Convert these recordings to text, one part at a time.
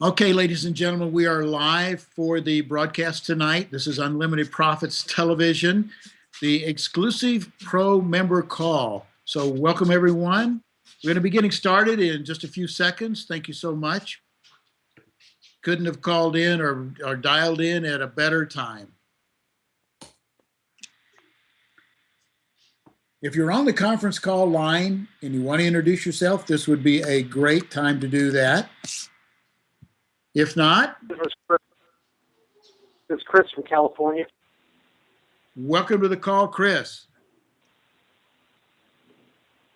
Okay, ladies and gentlemen, we are live for the broadcast tonight. This is Unlimited Profits Television, the exclusive pro member call. So, welcome everyone. We're going to be getting started in just a few seconds. Thank you so much. Couldn't have called in or dialed in at a better time. If you're on the conference call line and you want to introduce yourself, this would be a great time to do that. If not, This is Chris from California. welcome to the call, Chris.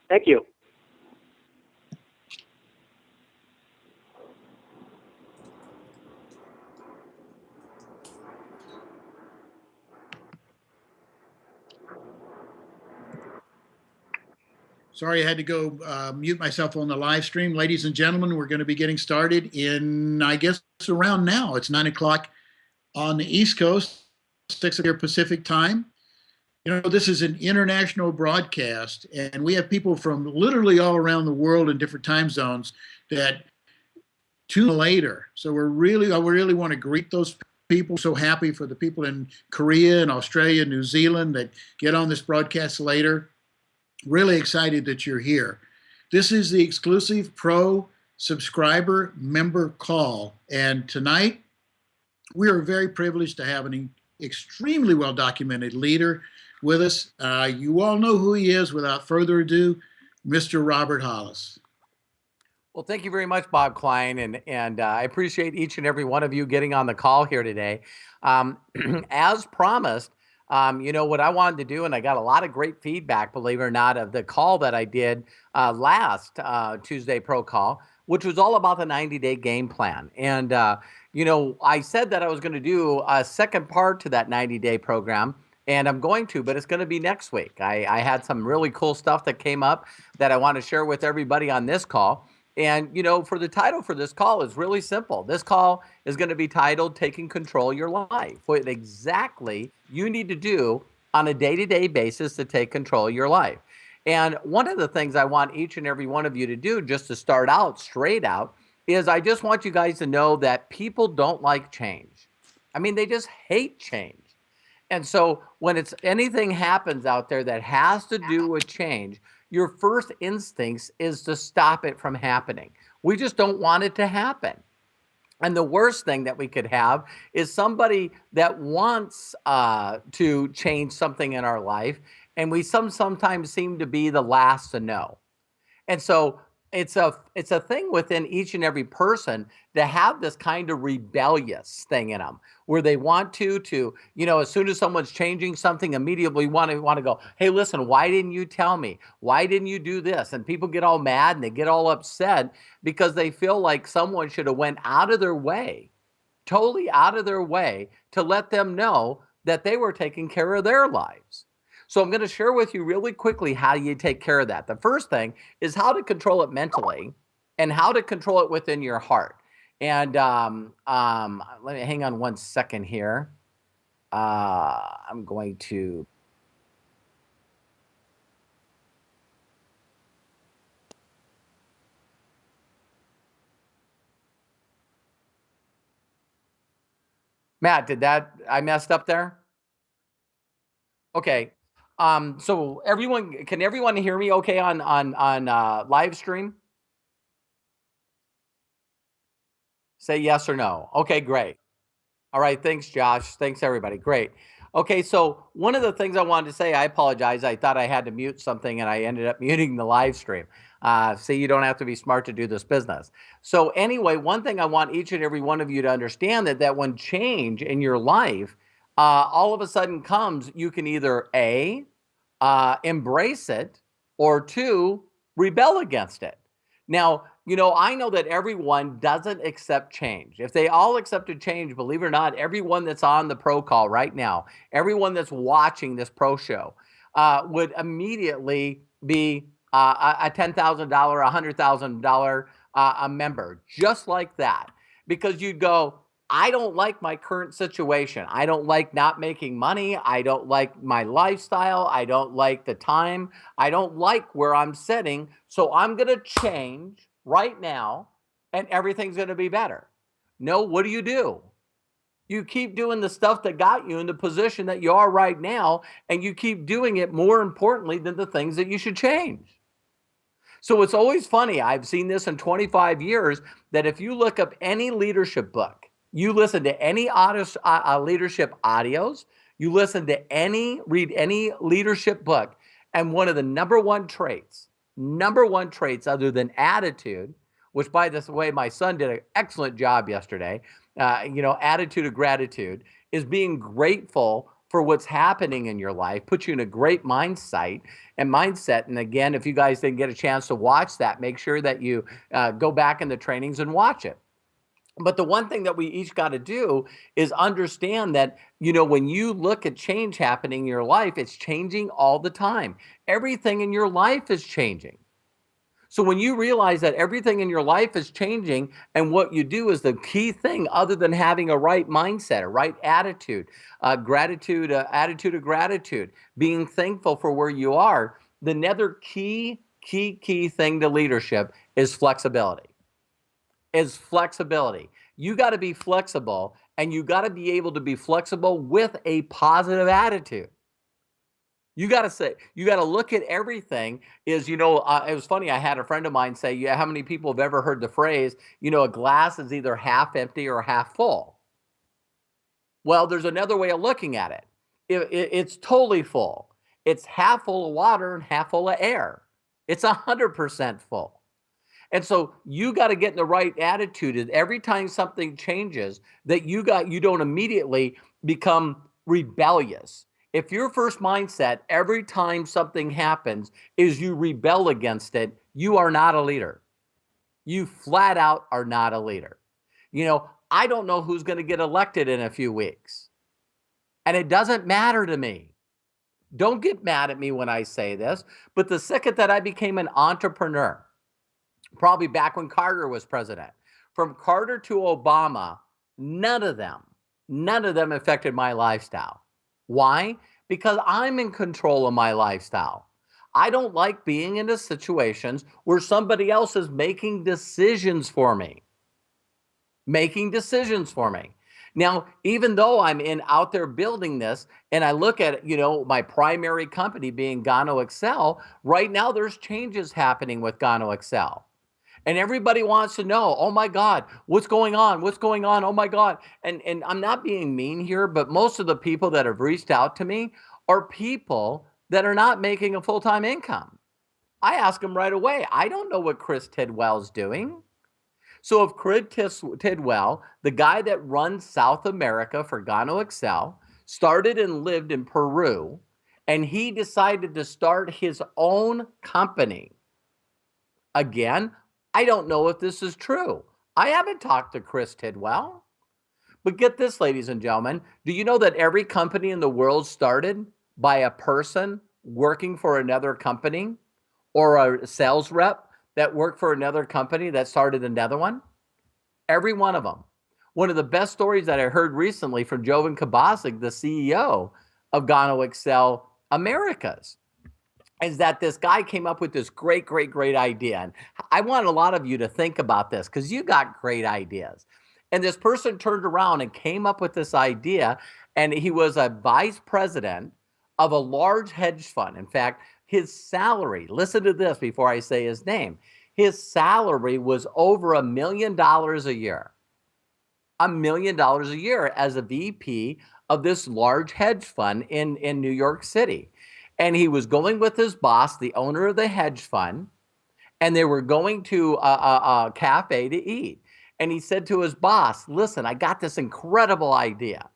Thank you. Sorry, I had to go mute myself on the live stream. Ladies and gentlemen, we're going to be getting started in, I guess, around now. It's 9 o'clock on the East Coast, 6 o'clock Pacific time. You know, this is an international broadcast, and we have people from literally all around the world in different time zones that tune later. So I really want to greet those people. So happy for the people in Korea and Australia, New Zealand that get on this broadcast later. Really excited that you're here. This is the exclusive pro subscriber member call. And tonight, we are very privileged to have an extremely well documented leader with us. You all know who he is. Without further ado, Mr. Robert Hollis. Well, thank you very much, Bob Klein, and I appreciate each and every one of you getting on the call here today. As promised, what I wanted to do, and I got a lot of great feedback, believe it or not, of the call that I did last Tuesday Pro Call, which was all about the 90-day game plan. And, I said that I was going to do a second part to that 90-day program, and I'm going to, but it's going to be next week. I had some really cool stuff that came up that I want to share with everybody on this call. And, for the title for this call is really simple. This call is going to be titled Taking Control of Your Life. What exactly you need to do on a day-to-day basis to take control of your life. And one of the things I want each and every one of you to do, just to start out straight out, is I just want you guys to know that people don't like change. I mean, they just hate change. And so when anything happens out there that has to do with change, your first instincts is to stop it from happening. We just don't want it to happen. And the worst thing that we could have is somebody that wants to change something in our life, and we sometimes seem to be the last to know. And so it's a thing within each and every person to have this kind of rebellious thing in them where they want to, as soon as someone's changing something, immediately want to go, hey, listen, why didn't you tell me? Why didn't you do this? And people get all mad and they get all upset because they feel like someone should have went out of their way, totally out of their way to let them know that they were taking care of their lives. So I'm going to share with you really quickly how you take care of that. The first thing is how to control it mentally and how to control it within your heart. And let me hang on one second here. I'm going to. Matt, I messed up there? Okay. So can everyone hear me okay on live stream? Say yes or no. Okay, great. All right, thanks, Josh. Thanks, everybody. Great. Okay, so one of the things I wanted to say, I apologize. I thought I had to mute something, and I ended up muting the live stream. See, you don't have to be smart to do this business. So anyway, one thing I want each and every one of you to understand that when change in your life all of a sudden comes, you can either A, embrace it, or 2, rebel against it. Now, I know that everyone doesn't accept change. If they all accepted change, believe it or not, everyone that's on the pro call right now, everyone that's watching this pro show would immediately be a $10,000, $100,000 a member, just like that. Because you'd go, I don't like my current situation. I don't like not making money. I don't like my lifestyle. I don't like the time. I don't like where I'm sitting. So I'm going to change right now and everything's going to be better. No, what do? You keep doing the stuff that got you in the position that you are right now, and you keep doing it more importantly than the things that you should change. So it's always funny. I've seen this in 25 years that if you look up any leadership book, you listen to any leadership audios, you listen to read any leadership book, and one of the number one traits other than attitude, which by this way, my son did an excellent job yesterday, attitude of gratitude is being grateful for what's happening in your life, puts you in a great mindset. And again, if you guys didn't get a chance to watch that, make sure that you go back in the trainings and watch it. But the one thing that we each got to do is understand that, when you look at change happening in your life, it's changing all the time. Everything in your life is changing. So when you realize that everything in your life is changing and what you do is the key thing other than having a right mindset, a right attitude, attitude of gratitude, being thankful for where you are, the another key thing to leadership is flexibility. You got to be flexible, and you got to be able to be flexible with a positive attitude. You got to look at everything it was funny. I had a friend of mine say, how many people have ever heard the phrase, a glass is either half empty or half full? Well, there's another way of looking at it. It's totally full. It's half full of water and half full of air. It's 100% full. And so you got to get in the right attitude. And every time something changes, that you don't immediately become rebellious. If your first mindset every time something happens is you rebel against it, you are not a leader. You flat out are not a leader. I don't know who's going to get elected in a few weeks. And it doesn't matter to me. Don't get mad at me when I say this, but the second that I became an entrepreneur, probably back when Carter was president, from Carter to Obama, none of them affected my lifestyle. Why? Because I'm in control of my lifestyle. I don't like being in situations where somebody else is making decisions for me. Now, even though I'm out there building this, and I look at, my primary company being Gano Excel, right now there's changes happening with Gano Excel. And everybody wants to know, oh my God, what's going on? Oh my God. And I'm not being mean here, but most of the people that have reached out to me are people that are not making a full-time income. I ask them right away, I don't know what Chris Tidwell's doing. So if Chris Tidwell, the guy that runs South America for Gano Excel, started and lived in Peru, and he decided to start his own company. Again, I don't know if this is true. I haven't talked to Chris Tidwell. But get this, ladies and gentlemen, do you know that every company in the world started by a person working for another company or a sales rep that worked for another company that started another one? Every one of them. One of the best stories that I heard recently from Jovan Kabasic, the CEO of Gano Excel Americas, is that this guy came up with this great idea. And I want a lot of you to think about this because you got great ideas. And this person turned around and came up with this idea, and he was a vice president of a large hedge fund. In fact, his salary, listen to this before I say his name, his salary was over $1 million a year. $1 million a year as a VP of this large hedge fund in New York City. And he was going with his boss, the owner of the hedge fund, and they were going to a cafe to eat. And he said to his boss, listen, I got this incredible idea.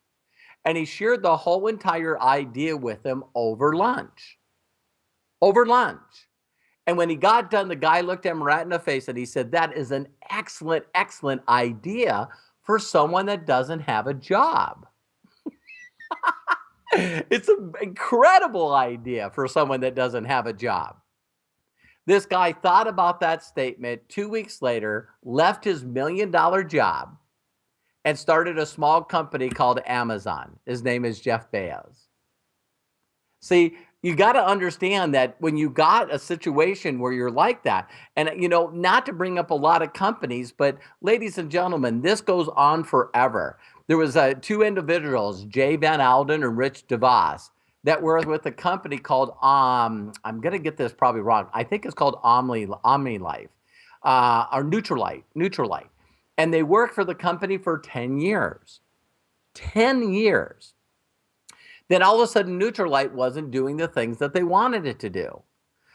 And he shared the whole entire idea with him over lunch. And when he got done, the guy looked him right in the face and he said, that is an excellent idea for someone that doesn't have a job. It's an incredible idea for someone that doesn't have a job. This guy thought about that statement. 2 weeks later, left his $1 million job and started a small company called Amazon. His name is Jeff Bezos. See, you got to understand that when you got a situation where you're like that, and not to bring up a lot of companies, but ladies and gentlemen, this goes on forever. There was two individuals, Jay Van Alden and Rich DeVos, that were with a company called I'm gonna get this probably wrong. I think it's called Omni Life, or Nutrilite, and they worked for the company for 10 years. 10 years. Then all of a sudden, Nutrilite wasn't doing the things that they wanted it to do.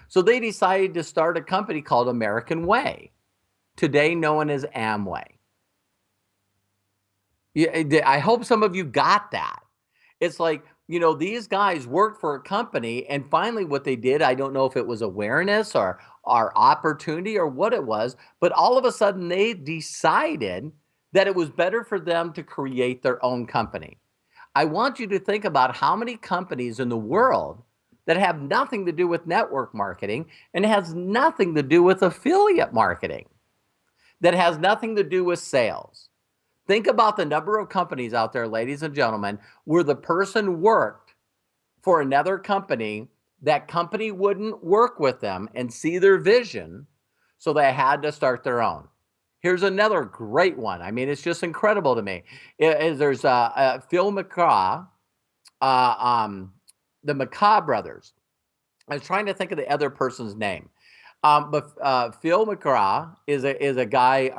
So they decided to start a company called American Way, today known as Amway. I hope some of you got that. It's like, these guys worked for a company, and finally what they did, I don't know if it was awareness or opportunity or what it was, but all of a sudden they decided that it was better for them to create their own company. I want you to think about how many companies in the world that have nothing to do with network marketing and has nothing to do with affiliate marketing, that has nothing to do with sales. Think about the number of companies out there, ladies and gentlemen, where the person worked for another company, that company wouldn't work with them and see their vision, so they had to start their own. Here's another great one. I mean, it's just incredible to me. There's Phil McGraw, the McGraw brothers. I was trying to think of the other person's name, but Phil McGraw is a guy.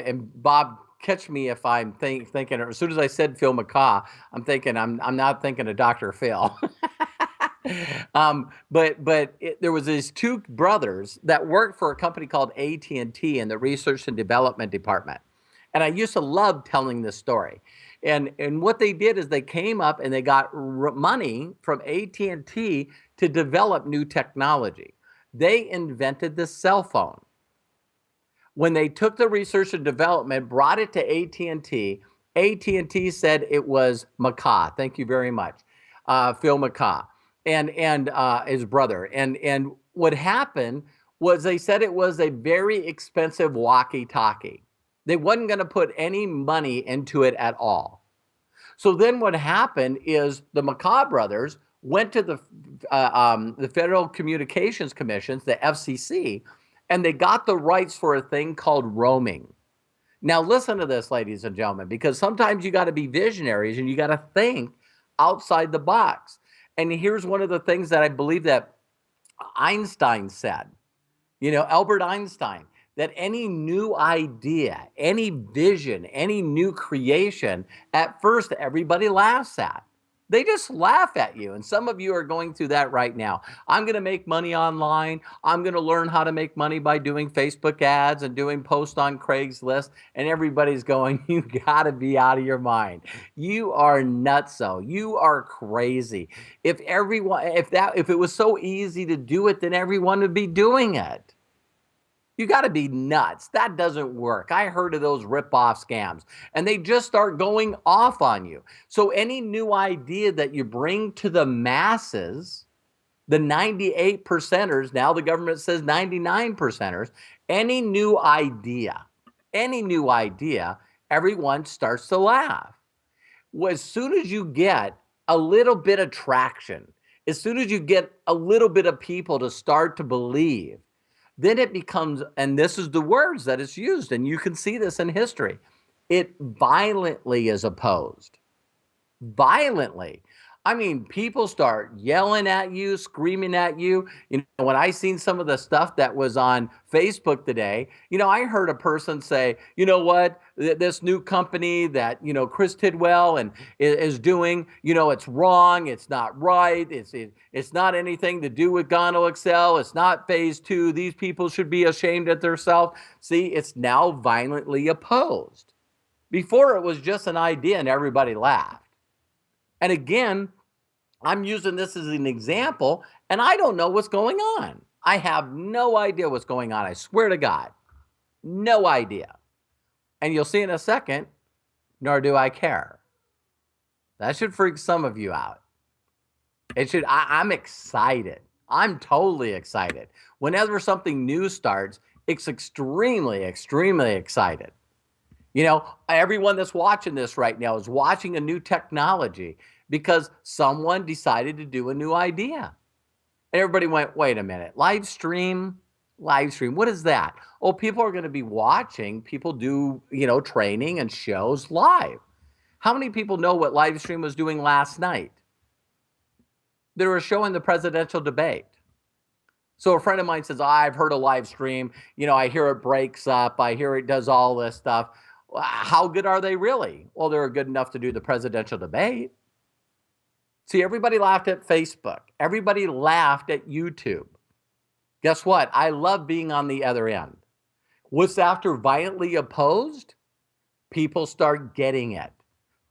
And Bob, catch me if I'm thinking. Or as soon as I said Phil McGraw, I'm thinking I'm not thinking of Dr. Phil. There was these two brothers that worked for a company called AT&T in the research and development department. And I used to love telling this story. And what they did is they came up and they got money from AT&T to develop new technology. They invented the cell phone. When they took the research and development, brought it to AT&T, AT&T said it was McGraw. Thank you very much, Phil McGraw. And his brother. And what happened was they said it was a very expensive walkie-talkie. They wasn't going to put any money into it at all. So then what happened is the McGraw brothers went to the Federal Communications Commission, the FCC, and they got the rights for a thing called roaming. Now listen to this, ladies and gentlemen, because sometimes you got to be visionaries and you got to think outside the box. And here's one of the things that I believe that Einstein said, Albert Einstein, that any new idea, any vision, any new creation, at first everybody laughs at. They just laugh at you. And some of you are going through that right now. I'm going to make money online. I'm going to learn how to make money by doing Facebook ads and doing posts on Craigslist. And everybody's going, you got to be out of your mind. You are nutso. You are crazy. If it was so easy to do it, then everyone would be doing it. You got to be nuts. That doesn't work. I heard of those rip-off scams, and they just start going off on you. So any new idea that you bring to the masses, the 98 percenters, now the government says 99 percenters, any new idea, everyone starts to laugh. Well, as soon as you get a little bit of traction, as soon as you get a little bit of people to start to believe, then it becomes, and this is the words that it's used, and you can see this in history, it violently is opposed. Violently. I mean, people start yelling at you, screaming at you. When I seen some of the stuff that was on Facebook today, I heard a person say, you know what, this new company that, Chris Tidwell and is doing, it's wrong. It's not right. It's not anything to do with Gano Excel. It's not phase 2. These people should be ashamed of themselves. See, it's now violently opposed. Before it was just an idea and everybody laughed. And again, I'm using this as an example, and I don't know what's going on. I have no idea what's going on. I swear to God, no idea. And you'll see in a second, nor do I care. That should freak some of you out. I'm excited. I'm totally excited. Whenever something new starts, it's extremely, extremely excited. Everyone that's watching this right now is watching a new technology because someone decided to do a new idea. And everybody went, wait a minute, live stream? Live stream, what is that? Oh, people are going to be watching people do, training and shows live. How many people know what live stream was doing last night? They were showing the presidential debate. So a friend of mine says, I've heard a live stream. I hear it breaks up. I hear it does all this stuff. How good are they really? Well, they're good enough to do the presidential debate. See, everybody laughed at Facebook. Everybody laughed at YouTube. Guess what? I love being on the other end. What's after violently opposed? People start getting it.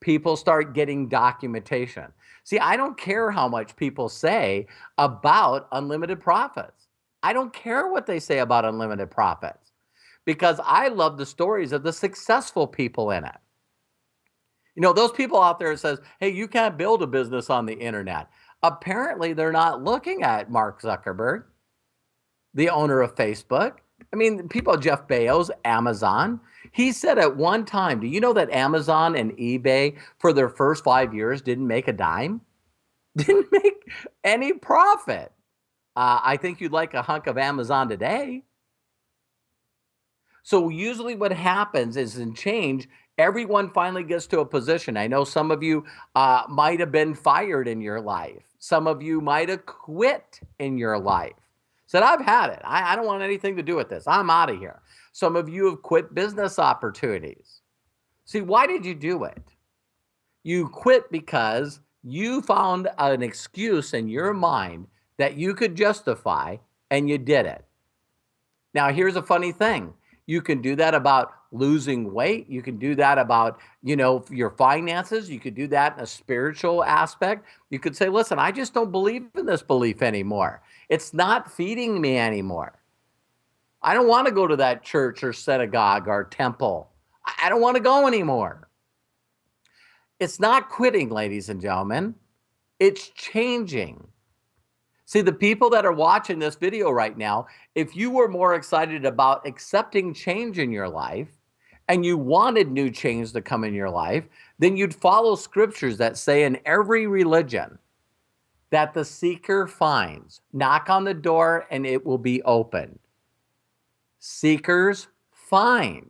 People start getting documentation. See, I don't care how much people say about unlimited profits. I don't care what they say about unlimited profits because I love the stories of the successful people in it. Those people out there that says, hey, you can't build a business on the internet. Apparently, they're not looking at Mark Zuckerberg, the owner of Facebook. I mean, people, Jeff Bezos, Amazon. He said at one time, do you know that Amazon and eBay for their first 5 years didn't make a dime? Didn't make any profit. I think you'd like a hunk of Amazon today. So usually what happens is in change, everyone finally gets to a position. I know some of you might have been fired in your life. Some of you might have quit in your life. Said, I've had it. I don't want anything to do with this. I'm out of here. Some of you have quit business opportunities. See, why did you do it? You quit because you found an excuse in your mind that you could justify, and you did it. Now, here's a funny thing. You can do that about losing weight. You can do that about, your finances. You could do that in a spiritual aspect. You could say, listen, I just don't believe in this belief anymore. It's not feeding me anymore. I don't want to go to that church or synagogue or temple. I don't want to go anymore. It's not quitting, ladies and gentlemen. It's changing. See, the people that are watching this video right now, if you were more excited about accepting change in your life and you wanted new change to come in your life, then you'd follow scriptures that say in every religion that the seeker finds. Knock on the door and it will be opened. Seekers find.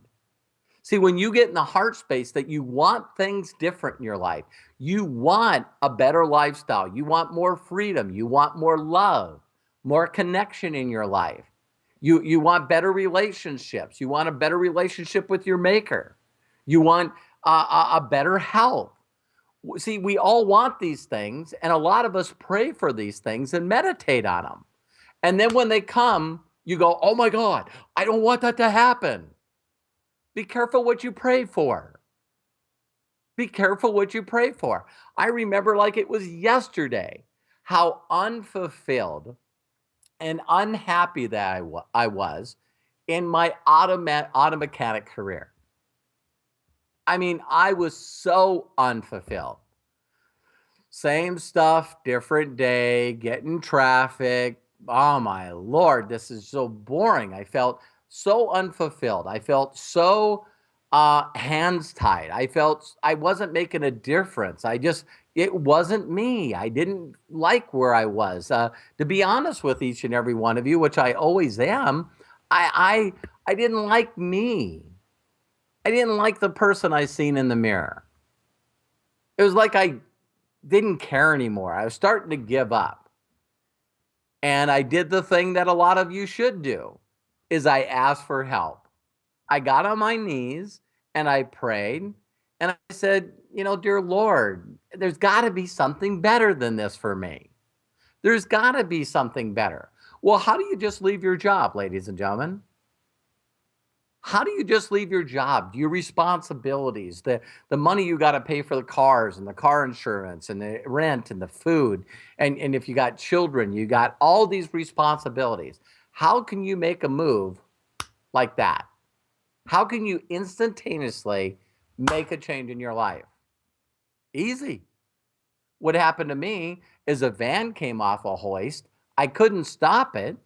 See, when you get in the heart space that you want things different in your life, you want a better lifestyle, you want more freedom, you want more love, more connection in your life. You want better relationships. You want a better relationship with your maker. You want a better health. See, we all want these things, and a lot of us pray for these things and meditate on them. And then when they come, you go, oh my God, I don't want that to happen. Be careful what you pray for. Be careful what you pray for. I remember like it was yesterday how unfulfilled and unhappy that I was in my auto mechanic career. I mean, I was so unfulfilled. Same stuff, different day, getting traffic. Oh my Lord, this is so boring. I felt so unfulfilled. I felt so hands tied. I felt I wasn't making a difference. It wasn't me. I didn't like where I was. To be honest with each and every one of you, which I always am, I didn't like me. I didn't like the person I seen in the mirror. It was like I didn't care anymore. I was starting to give up. And I did the thing that a lot of you should do, is I asked for help. I got on my knees and I prayed and I said, dear Lord, there's got to be something better than this for me. There's got to be something better. Well, how do you just leave your job, ladies and gentlemen? How do you just leave your job? Your responsibilities, the money you got to pay for the cars and the car insurance and the rent and the food. And if you got children, you got all these responsibilities. How can you make a move like that? How can you instantaneously make a change in your life? Easy. What happened to me is a van came off a hoist. I couldn't stop it.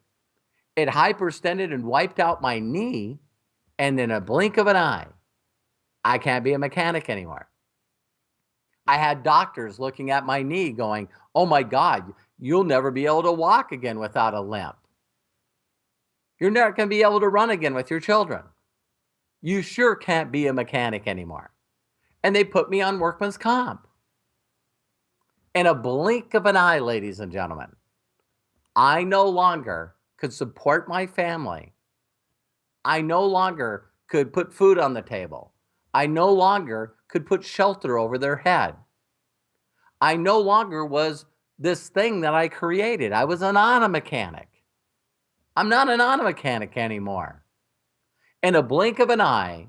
It hyperextended and wiped out my knee. And in a blink of an eye, I can't be a mechanic anymore. I had doctors looking at my knee going, oh my God, you'll never be able to walk again without a limp. You're not going to be able to run again with your children. You sure can't be a mechanic anymore. And they put me on workman's comp. In a blink of an eye, ladies and gentlemen, I no longer could support my family. I no longer could put food on the table. I no longer could put shelter over their head. I no longer was this thing that I created. I was an auto mechanic. I'm not an auto mechanic anymore. In a blink of an eye,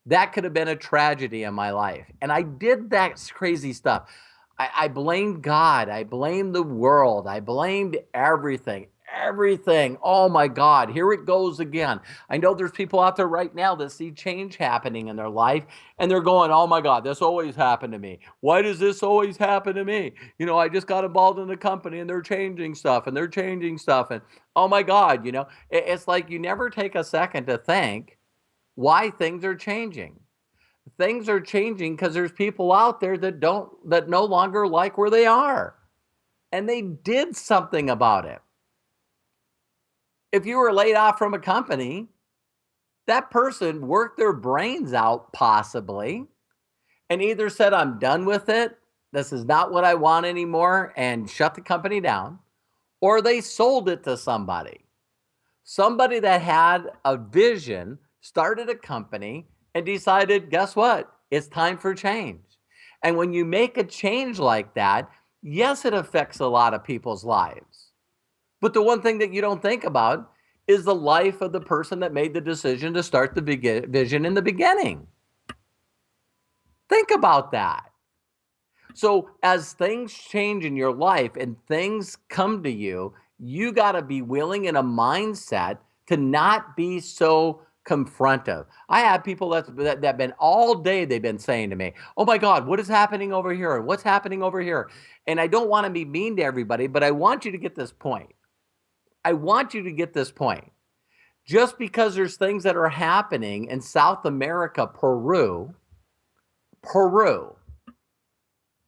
that could have been a tragedy in my life. And I did that crazy stuff. I blamed God. I blamed the world. I blamed everything. Everything. Oh my God, here it goes again. I know there's people out there right now that see change happening in their life and they're going, oh my God, this always happened to me. Why does this always happen to me? You know, I just got involved in the company and they're changing stuff and they're changing stuff. And oh my God, you know, it's like you never take a second to think why things are changing. Things are changing because there's people out there that no longer like where they are. And they did something about it. If you were laid off from a company, that person worked their brains out possibly and either said, I'm done with it, this is not what I want anymore, and shut the company down, or they sold it to somebody. Somebody that had a vision, started a company, and decided, guess what? It's time for change. And when you make a change like that, yes, it affects a lot of people's lives. But the one thing that you don't think about is the life of the person that made the decision to start the vision in the beginning. Think about that. So as things change in your life and things come to you, you got to be willing in a mindset to not be so confrontive. I have people that have been all day, they've been saying to me, oh my God, what is happening over here? What's happening over here? And I don't want to be mean to everybody, but I want you to get this point. I want you to get this point. Just because there's things that are happening in South America, Peru,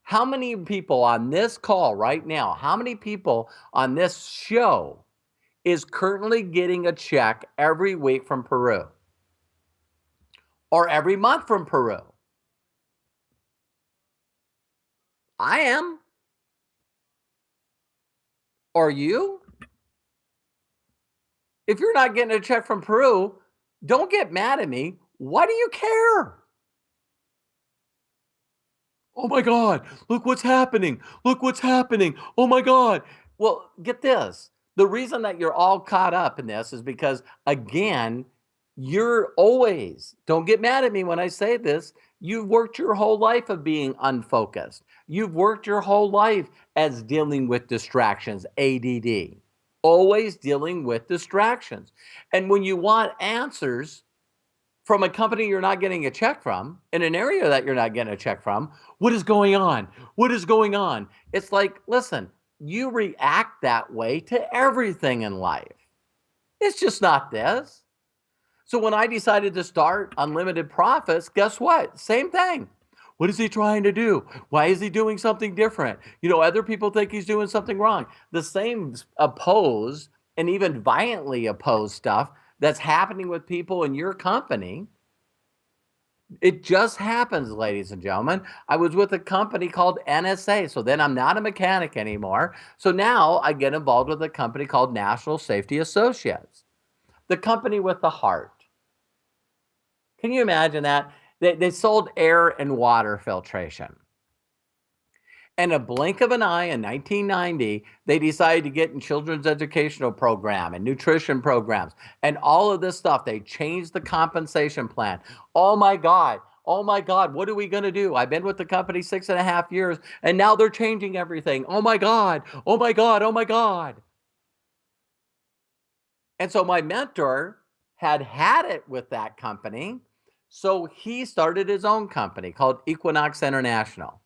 how many people on this call right now, how many people on this show is currently getting a check every week from Peru? Or every month from Peru? I am. Are you? If you're not getting a check from Peru, don't get mad at me. Why do you care? Oh my God, look what's happening. Look what's happening. Oh my God. Well, get this. The reason that you're all caught up in this is because, again, you're always, don't get mad at me when I say this, you've worked your whole life of being unfocused. You've worked your whole life as dealing with distractions, ADD, always dealing with distractions. And when you want answers from a company you're not getting a check from, in an area that you're not getting a check from, what is going on? What is going on? It's like, listen, you react that way to everything in life. It's just not this. So when I decided to start Unlimited Profits, guess what? Same thing. What is he trying to do? Why is he doing something different? You know, other people think he's doing something wrong. The same opposed and even violently opposed stuff that's happening with people in your company. It just happens, ladies and gentlemen. I was with a company called NSA. So then I'm not a mechanic anymore. So now I get involved with a company called National Safety Associates, the company with the heart. Can you imagine that? They sold air and water filtration. And a blink of an eye in 1990, they decided to get in children's educational program and nutrition programs and all of this stuff. They changed the compensation plan. Oh my God. Oh my God. What are we going to do? I've been with the company 6.5 years and now they're changing everything. Oh my God. Oh my God. Oh my God. And so my mentor had it with that company. So he started his own company called Equinox International.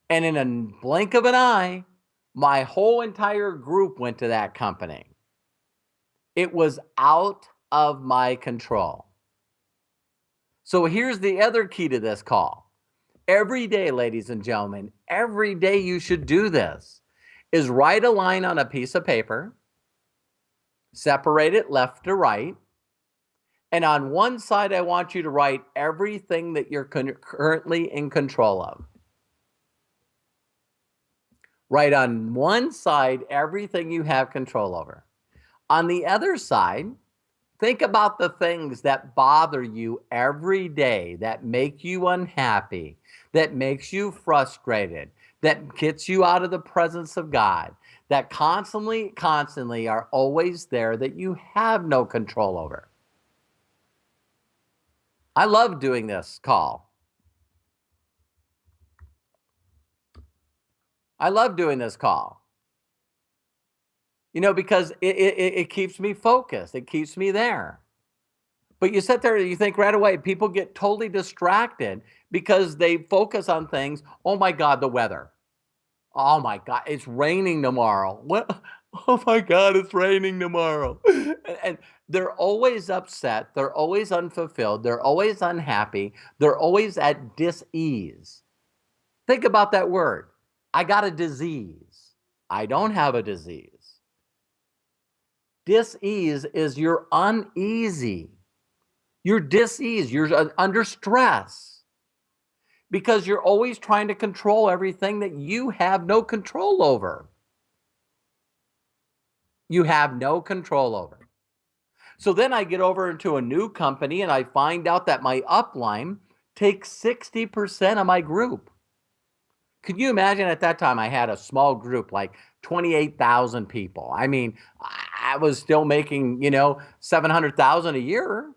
And in a blink of an eye, my whole entire group went to that company. It was out of my control. So here's the other key to this call. Every day, ladies and gentlemen, every day you should do this. is write a line on a piece of paper, separate it left to right, and on one side, I want you to write everything that you're currently in control of. Write on one side everything you have control over. On the other side, think about the things that bother you every day, that make you unhappy, that makes you frustrated, that gets you out of the presence of God, that constantly are always there, that you have no control over. I love doing this call. I love doing this call. Because it keeps me focused. It keeps me there. But you sit there and you think right away, people get totally distracted because they focus on things. Oh my God, the weather. Oh my God, it's raining tomorrow. What? Oh my God, it's raining tomorrow. And they're always upset. They're always unfulfilled. They're always unhappy. They're always at dis-ease. Think about that word. I got a disease. I don't have a disease. Dis-ease is you're uneasy. You're dis-ease. You're under stress because you're always trying to control everything that you have no control over. You have no control over. So then I get over into a new company and I find out that my upline takes 60% of my group. Could you imagine at that time I had a small group, like 28,000 people. I mean, I was still making, 700,000 a year.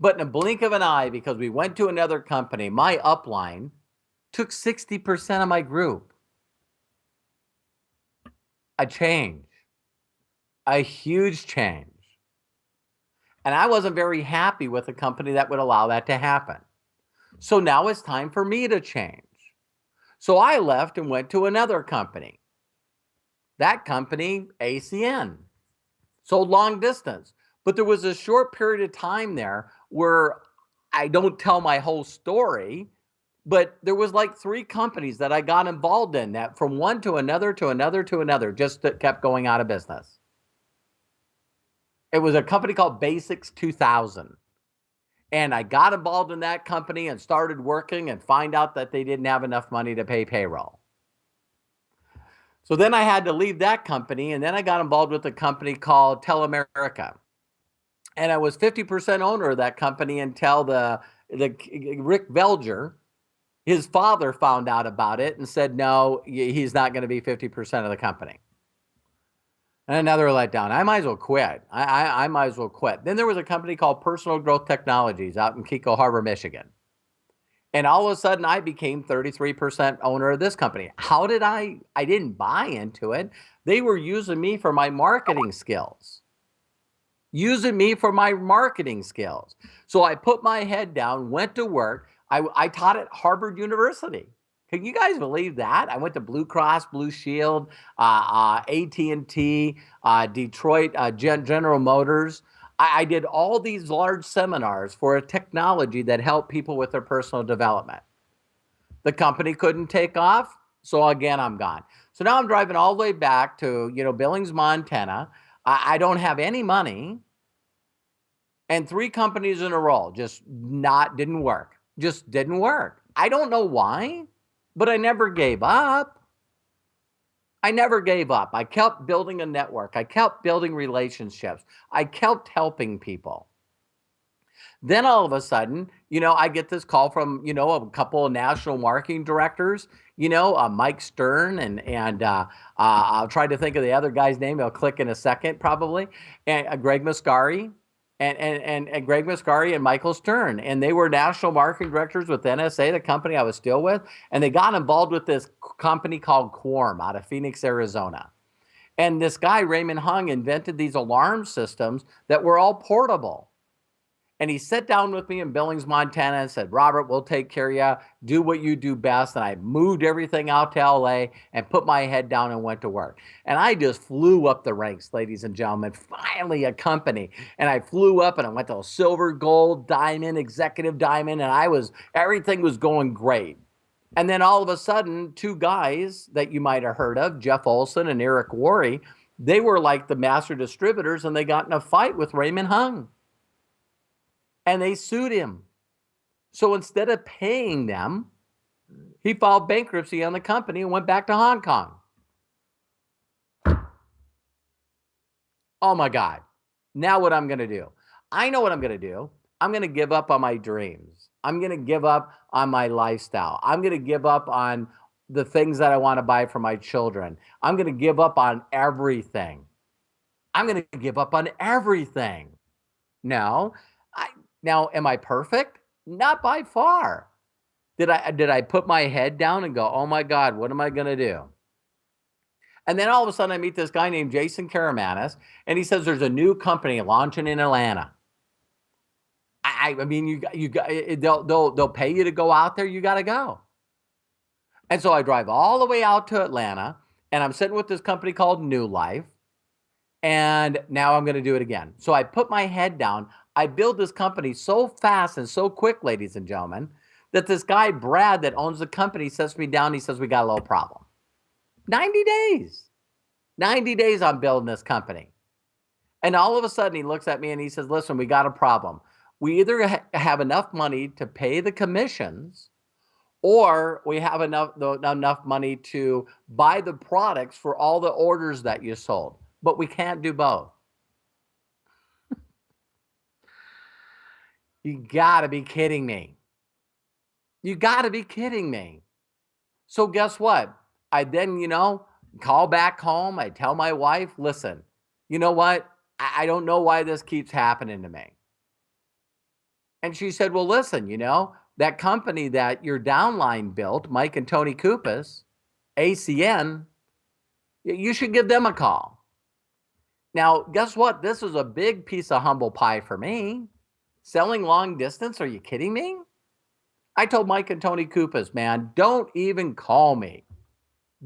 But in a blink of an eye, because we went to another company, my upline took 60% of my group. A change, a huge change. And I wasn't very happy with a company that would allow that to happen. So now it's time for me to change. So I left and went to another company. That company, ACN, sold long distance. But there was a short period of time there where I don't tell my whole story, but there was like 3 companies that I got involved in that from one to another to another to another, just that kept going out of business. It was a company called Basics 2000. And I got involved in that company and started working and find out that they didn't have enough money to pay payroll. So then I had to leave that company, and then I got involved with a company called Telemerica. And I was 50% owner of that company until the Rick Belger, his father, found out about it and said, no, he's not going to be 50% of the company. And another letdown. I might as well quit. I might as well quit. Then there was a company called Personal Growth Technologies out in Kiko Harbor, Michigan. And all of a sudden, I became 33% owner of this company. How did I didn't buy into it. They were using me for my marketing skills. So I put my head down, went to work. I taught at Harvard University. Can you guys believe that? I went to Blue Cross Blue Shield, AT&T, Detroit, General Motors. I did all these large seminars for a technology that helped people with their personal development. The company couldn't take off, so again, I'm gone. So now I'm driving all the way back to, Billings, Montana. I don't have any money, and 3 companies in a row didn't work. Just didn't work. I don't know why. But I never gave up. I kept building a network. I kept building relationships. I kept helping people. Then all of a sudden, I get this call from, a couple of national marketing directors, Mike Stern and I'll try to think of the other guy's name. I'll click in a second probably. And Greg Muscari. And Greg Muscari and Michael Stern. And they were national marketing directors with NSA, the company I was still with. And they got involved with this company called Quorum out of Phoenix, Arizona. And this guy, Raymond Hung, invented these alarm systems that were all portable. And he sat down with me in Billings, Montana and said, Robert, we'll take care of you. Do what you do best. And I moved everything out to LA and put my head down and went to work. And I just flew up the ranks, ladies and gentlemen. Finally a company. And I flew up and I went to a silver, gold, diamond, executive diamond. And everything was going great. And then all of a sudden, two guys that you might have heard of, Jeff Olson and Eric Worre, they were like the master distributors, and they got in a fight with Raymond Hung. And they sued him. So instead of paying them, he filed bankruptcy on the company and went back to Hong Kong. Oh my God. Now what I'm going to do? I know what I'm going to do. I'm going to give up on my dreams. I'm going to give up on my lifestyle. I'm going to give up on the things that I want to buy for my children. I'm going to give up on everything. I'm going to give up on everything. Now, am I perfect? Not by far. Did I put my head down and go, oh my God, what am I going to do? And then all of a sudden I meet this guy named Jason Karamanis, and he says there's a new company launching in Atlanta. I mean, they'll pay you to go out there. You got to go. And so I drive all the way out to Atlanta, and I'm sitting with this company called Gano Life. And now I'm going to do it again. So I put my head down. I build this company so fast and so quick, ladies and gentlemen, that this guy, Brad, that owns the company, sets me down. He says, we got a little problem. 90 days. 90 days I'm building this company. And all of a sudden he looks at me and he says, listen, we got a problem. We either have enough money to pay the commissions, or we have enough money to buy the products for all the orders that you sold. But we can't do both. You got to be kidding me. You got to be kidding me. So guess what? I then, call back home. I tell my wife, listen, you know what? I don't know why this keeps happening to me. And she said, well, listen, that company that your downline built, Mike and Tony Kupas, ACN, you should give them a call. Now, guess what? This is a big piece of humble pie for me. Selling long distance, are you kidding me? I told Mike and Tony Kupas, man, don't even call me.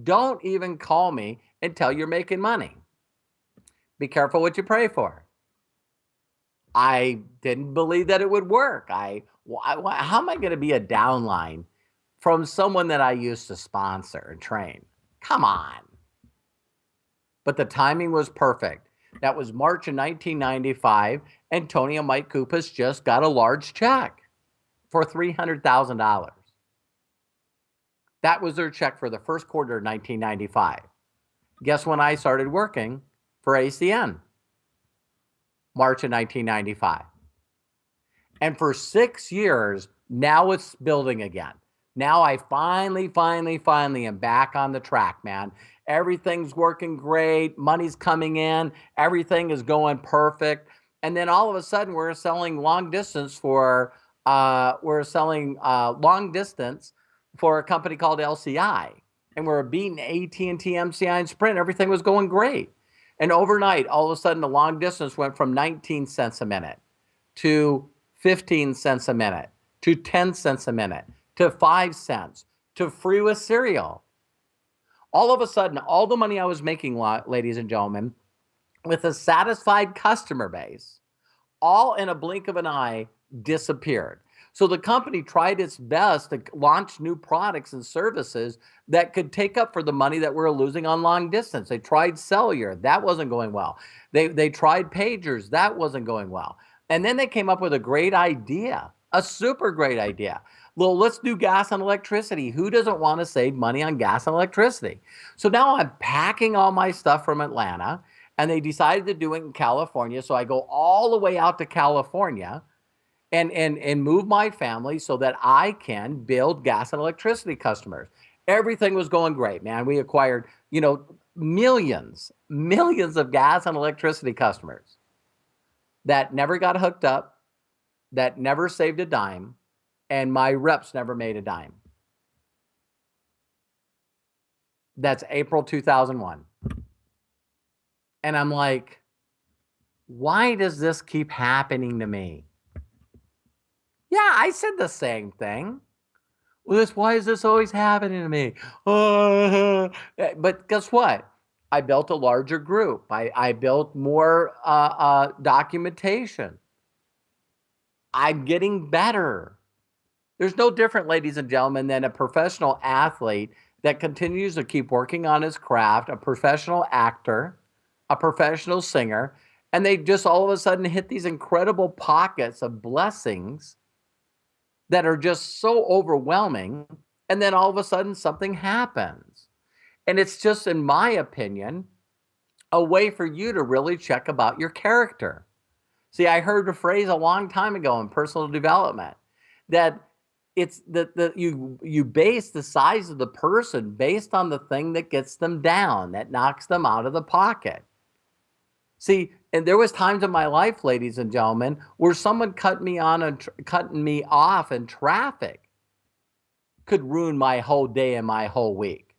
Don't even call me until you're making money. Be careful what you pray for. I didn't believe that it would work. How am I going to be a downline from someone that I used to sponsor and train? Come on. But the timing was perfect. That was March of 1995, and Tony and Mike Kupas just got a large check for $300,000. That was their check for the first quarter of 1995. Guess when I started working for ACN? March of 1995. And for 6 years, now it's building again. Now I finally am back on the track, man. Everything's working great. Money's coming in. Everything is going perfect. And then all of a sudden, we're selling long distance for a company called LCI, and we're beating AT&T, MCI, and Sprint. Everything was going great. And overnight, all of a sudden, the long distance went from 19 cents a minute to 15 cents a minute to 10 cents a minute to 5 cents to free with cereal. All of a sudden, all the money I was making, ladies and gentlemen, with a satisfied customer base, all in a blink of an eye, disappeared. So the company tried its best to launch new products and services that could take up for the money that we're losing on long distance. They tried cellular. That wasn't going well. They tried pagers. That wasn't going well. And then they came up with a great idea, a super great idea. Well, let's do gas and electricity. Who doesn't want to save money on gas and electricity? So now I'm packing all my stuff from Atlanta, and they decided to do it in California. So I go all the way out to California and move my family so that I can build gas and electricity customers. Everything was going great, man. We acquired, millions of gas and electricity customers that never got hooked up, that never saved a dime, and my reps never made a dime. That's April 2001. And I'm like, why does this keep happening to me? Yeah, I said the same thing. Well, why is this always happening to me? But guess what? I built a larger group. I built more documentation. I'm getting better. There's no different, ladies and gentlemen, than a professional athlete that continues to keep working on his craft, a professional actor, a professional singer, and they just all of a sudden hit these incredible pockets of blessings that are just so overwhelming. And then all of a sudden something happens. And it's just, in my opinion, a way for you to really check about your character. See, I heard a phrase a long time ago in personal development that it's that you base the size of the person based on the thing that gets them down, that knocks them out of the pocket. See, and there was times in my life, ladies and gentlemen, where someone cutting me off in traffic could ruin my whole day and my whole week.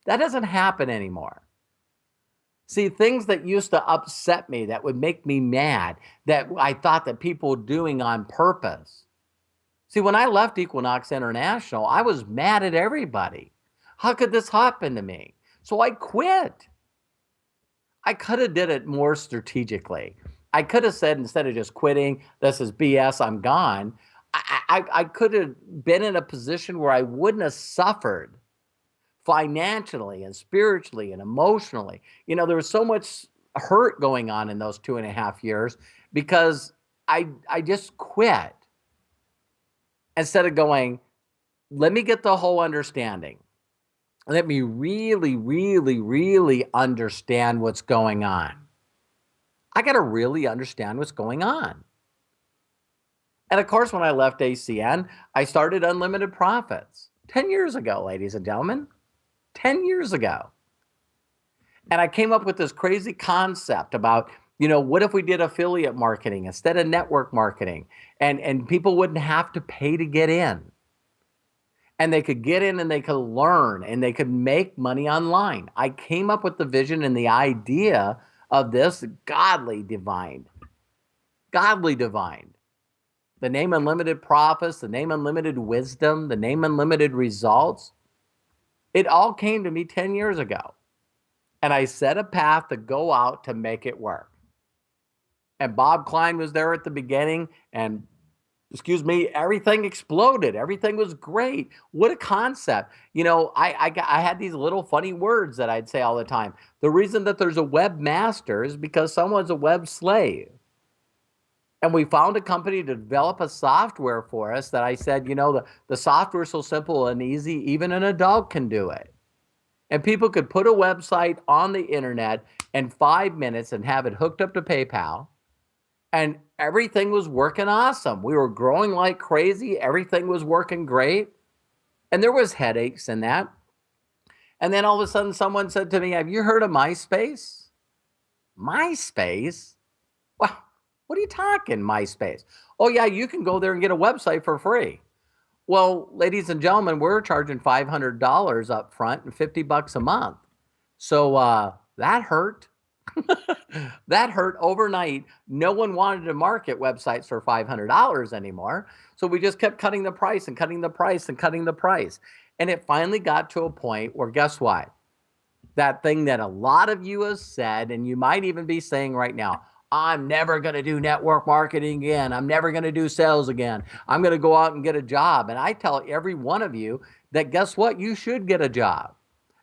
That doesn't happen anymore. See, things that used to upset me, that would make me mad, that I thought that people were doing on purpose. See, when I left Equinox International, I was mad at everybody. How could this happen to me? So I quit. I could have did it more strategically. I could have said, instead of just quitting, this is BS, I'm gone. I could have been in a position where I wouldn't have suffered financially and spiritually and emotionally. You know, there was so much hurt going on in those 2.5 years because I just quit. Instead of going, let me get the whole understanding. Let me really, really, really understand what's going on. I got to really understand what's going on. And of course, when I left ACN, I started Unlimited Profits 10 years ago, ladies and gentlemen, 10 years ago. And I came up with this crazy concept about, you know, what if we did affiliate marketing instead of network marketing, and people wouldn't have to pay to get in. And they could get in and they could learn and they could make money online. I came up with the vision and the idea of this godly divine. The name Unlimited Profits, the name Unlimited Wisdom, the name Unlimited Results. It all came to me 10 years ago. And I set a path to go out to make it work. And Bob Klein was there at the beginning, and everything exploded. Everything was great. What a concept. You know, I had these little funny words that I'd say all the time. The reason that there's a webmaster is because someone's a web slave. And we found a company to develop a software for us that I said, you know, the software is so simple and easy, even an adult can do it. And people could put a website on the internet in 5 minutes and have it hooked up to PayPal. And everything was working awesome. We were growing like crazy. Everything was working great. And there was headaches in that. And then all of a sudden someone said to me, have you heard of MySpace? MySpace? Well, what are you talking, MySpace? Oh yeah, you can go there and get a website for free. Well, ladies and gentlemen, we're charging $500 up front and $50 a month. So that hurt. That hurt overnight. No one wanted to market websites for $500 anymore. So we just kept cutting the price and cutting the price and cutting the price. And it finally got to a point where, guess what? That thing that a lot of you have said, and you might even be saying right now, I'm never going to do network marketing again. I'm never going to do sales again. I'm going to go out and get a job. And I tell every one of you that, guess what? You should get a job.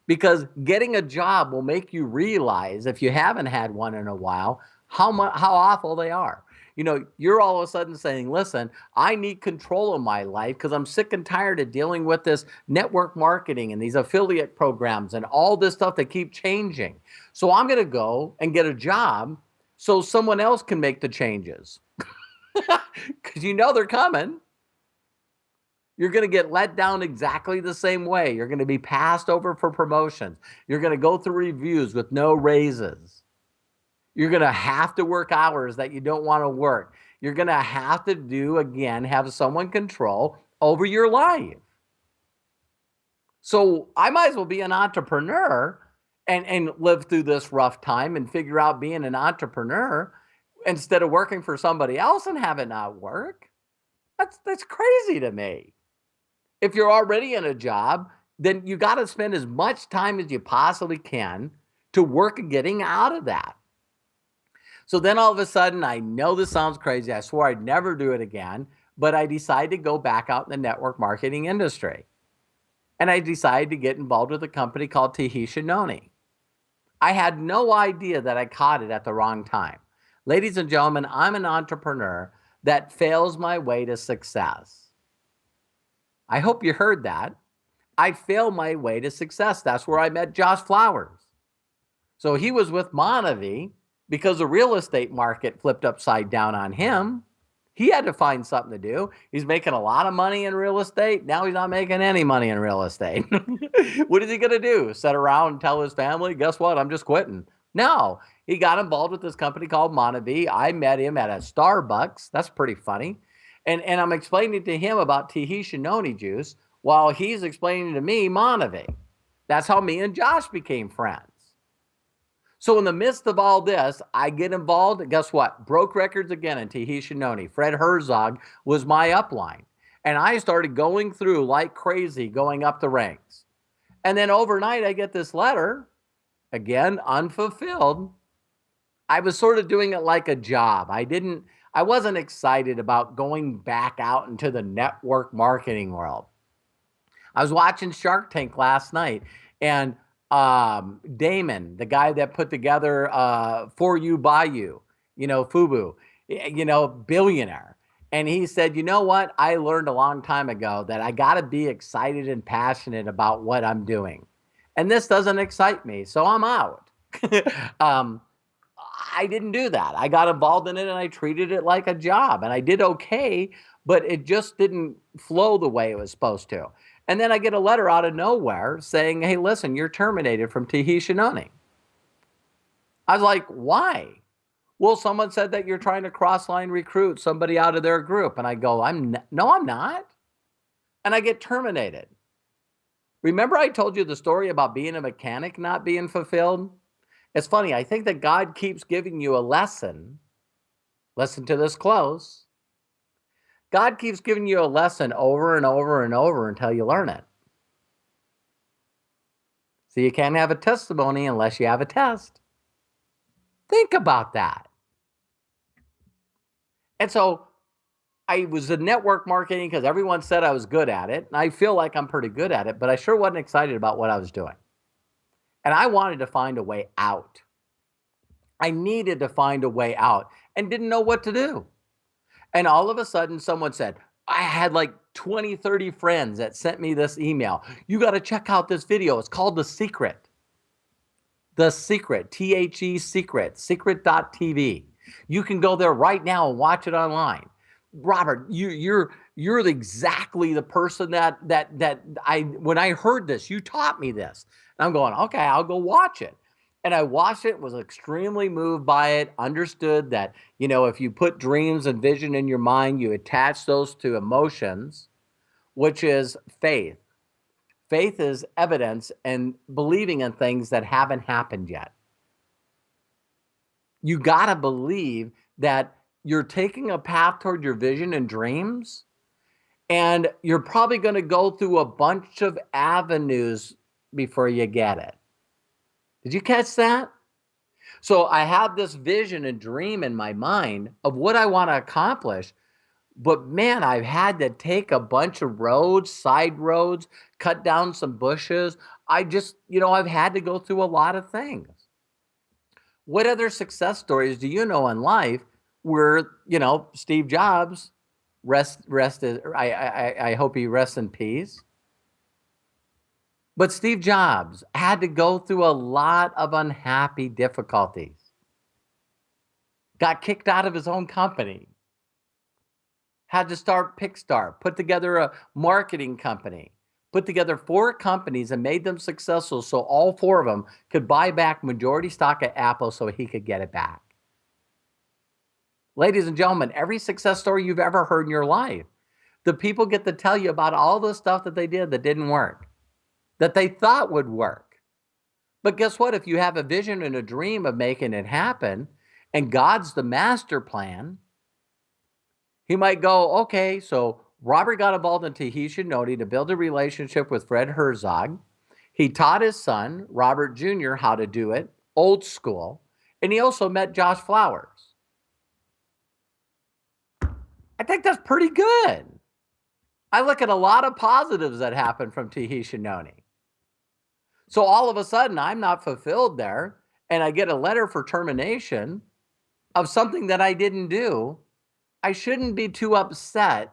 Because getting a job will make you realize, if you haven't had one in a while, how awful they are. You know, you're all of a sudden saying, listen, I need control of my life because I'm sick and tired of dealing with this network marketing and these affiliate programs and all this stuff that keep changing. So I'm going to go and get a job so someone else can make the changes. Because you know they're coming. You're going to get let down exactly the same way. You're going to be passed over for promotions. You're going to go through reviews with no raises. You're going to have to work hours that you don't want to work. You're going to have to have someone control over your life. So I might as well be an entrepreneur and live through this rough time and figure out being an entrepreneur instead of working for somebody else and have it not work. That's crazy to me. If you're already in a job, then you got to spend as much time as you possibly can to work at getting out of that. So then all of a sudden, I know this sounds crazy. I swore I'd never do it again. but I decided to go back out in the network marketing industry. And I decided to get involved with a company called Noni. I had no idea that I caught it at the wrong time. Ladies and gentlemen, I'm an entrepreneur that fails my way to success. I hope you heard that. I failed my way to success. That's where I met Josh Flowers. So he was with Monavie because the real estate market flipped upside down on him. He had to find something to do. He's making a lot of money in real estate. Now he's not making any money in real estate. What is he going to do? Sit around and tell his family, guess what? I'm just quitting. No, he got involved with this company called Monavie. I met him at a Starbucks. That's pretty funny. And I'm explaining to him about Tahitian noni juice while he's explaining to me Monavie. That's how me and Josh became friends. So in the midst of all this, I get involved. And guess what? Broke records again in Tahitian noni. Fred Herzog was my upline. And I started going through like crazy, going up the ranks. And then overnight, I get this letter, again, unfulfilled. I was sort of doing it like a job. I wasn't excited about going back out into the network marketing world. I was watching Shark Tank last night, and Damon, the guy that put together For You, By You, FUBU, billionaire. And he said, you know what? I learned a long time ago that I got to be excited and passionate about what I'm doing. And this doesn't excite me, so I'm out. I didn't do that. I got involved in it and I treated it like a job, and I did okay, but it just didn't flow the way it was supposed to. And then I get a letter out of nowhere saying, hey, listen, you're terminated from Tahitian noni. I was like, why? Well, someone said that you're trying to cross-line recruit somebody out of their group. And I go, no, I'm not. And I get terminated. Remember I told you the story about being a mechanic not being fulfilled? It's funny. I think that God keeps giving you a lesson. Listen to this close. God keeps giving you a lesson over and over and over until you learn it. So you can't have a testimony unless you have a test. Think about that. And so I was in network marketing because everyone said I was good at it. And I feel like I'm pretty good at it, but I sure wasn't excited about what I was doing. And I wanted to find a way out. I needed to find a way out and didn't know what to do. And all of a sudden, someone said, I had like 20, 30 friends that sent me this email. You got to check out this video. It's called The Secret. The Secret, T-H-E Secret, secret.tv. You can go there right now and watch it online. Robert, you're exactly the person that when I heard this, you taught me this. And I'm going, okay, I'll go watch it. And I watched it, was extremely moved by it, understood that, if you put dreams and vision in your mind, you attach those to emotions, which is faith. Faith is evidence and believing in things that haven't happened yet. You got to believe that you're taking a path toward your vision and dreams, and you're probably going to go through a bunch of avenues before you get it. Did you catch that? So I have this vision and dream in my mind of what I want to accomplish. But man, I've had to take a bunch of roads, side roads, cut down some bushes. I've had to go through a lot of things. What other success stories do you know in life where, Steve Jobs, I hope he rests in peace. But Steve Jobs had to go through a lot of unhappy difficulties. Got kicked out of his own company. Had to start Pickstar, put together a marketing company, put together 4 companies and made them successful so all 4 of them could buy back majority stock at Apple so he could get it back. Ladies and gentlemen, every success story you've ever heard in your life, the people get to tell you about all the stuff that they did that didn't work, that they thought would work. But guess what? If you have a vision and a dream of making it happen, and God's the master plan, he might go, okay, so Robert got involved in Tahitian noni to build a relationship with Fred Herzog. He taught his son, Robert Jr., how to do it, old school. And he also met Josh Flowers. I think that's pretty good. I look at a lot of positives that happen from Tahitian Noni. So all of a sudden, I'm not fulfilled there, and I get a letter for termination of something that I didn't do. I shouldn't be too upset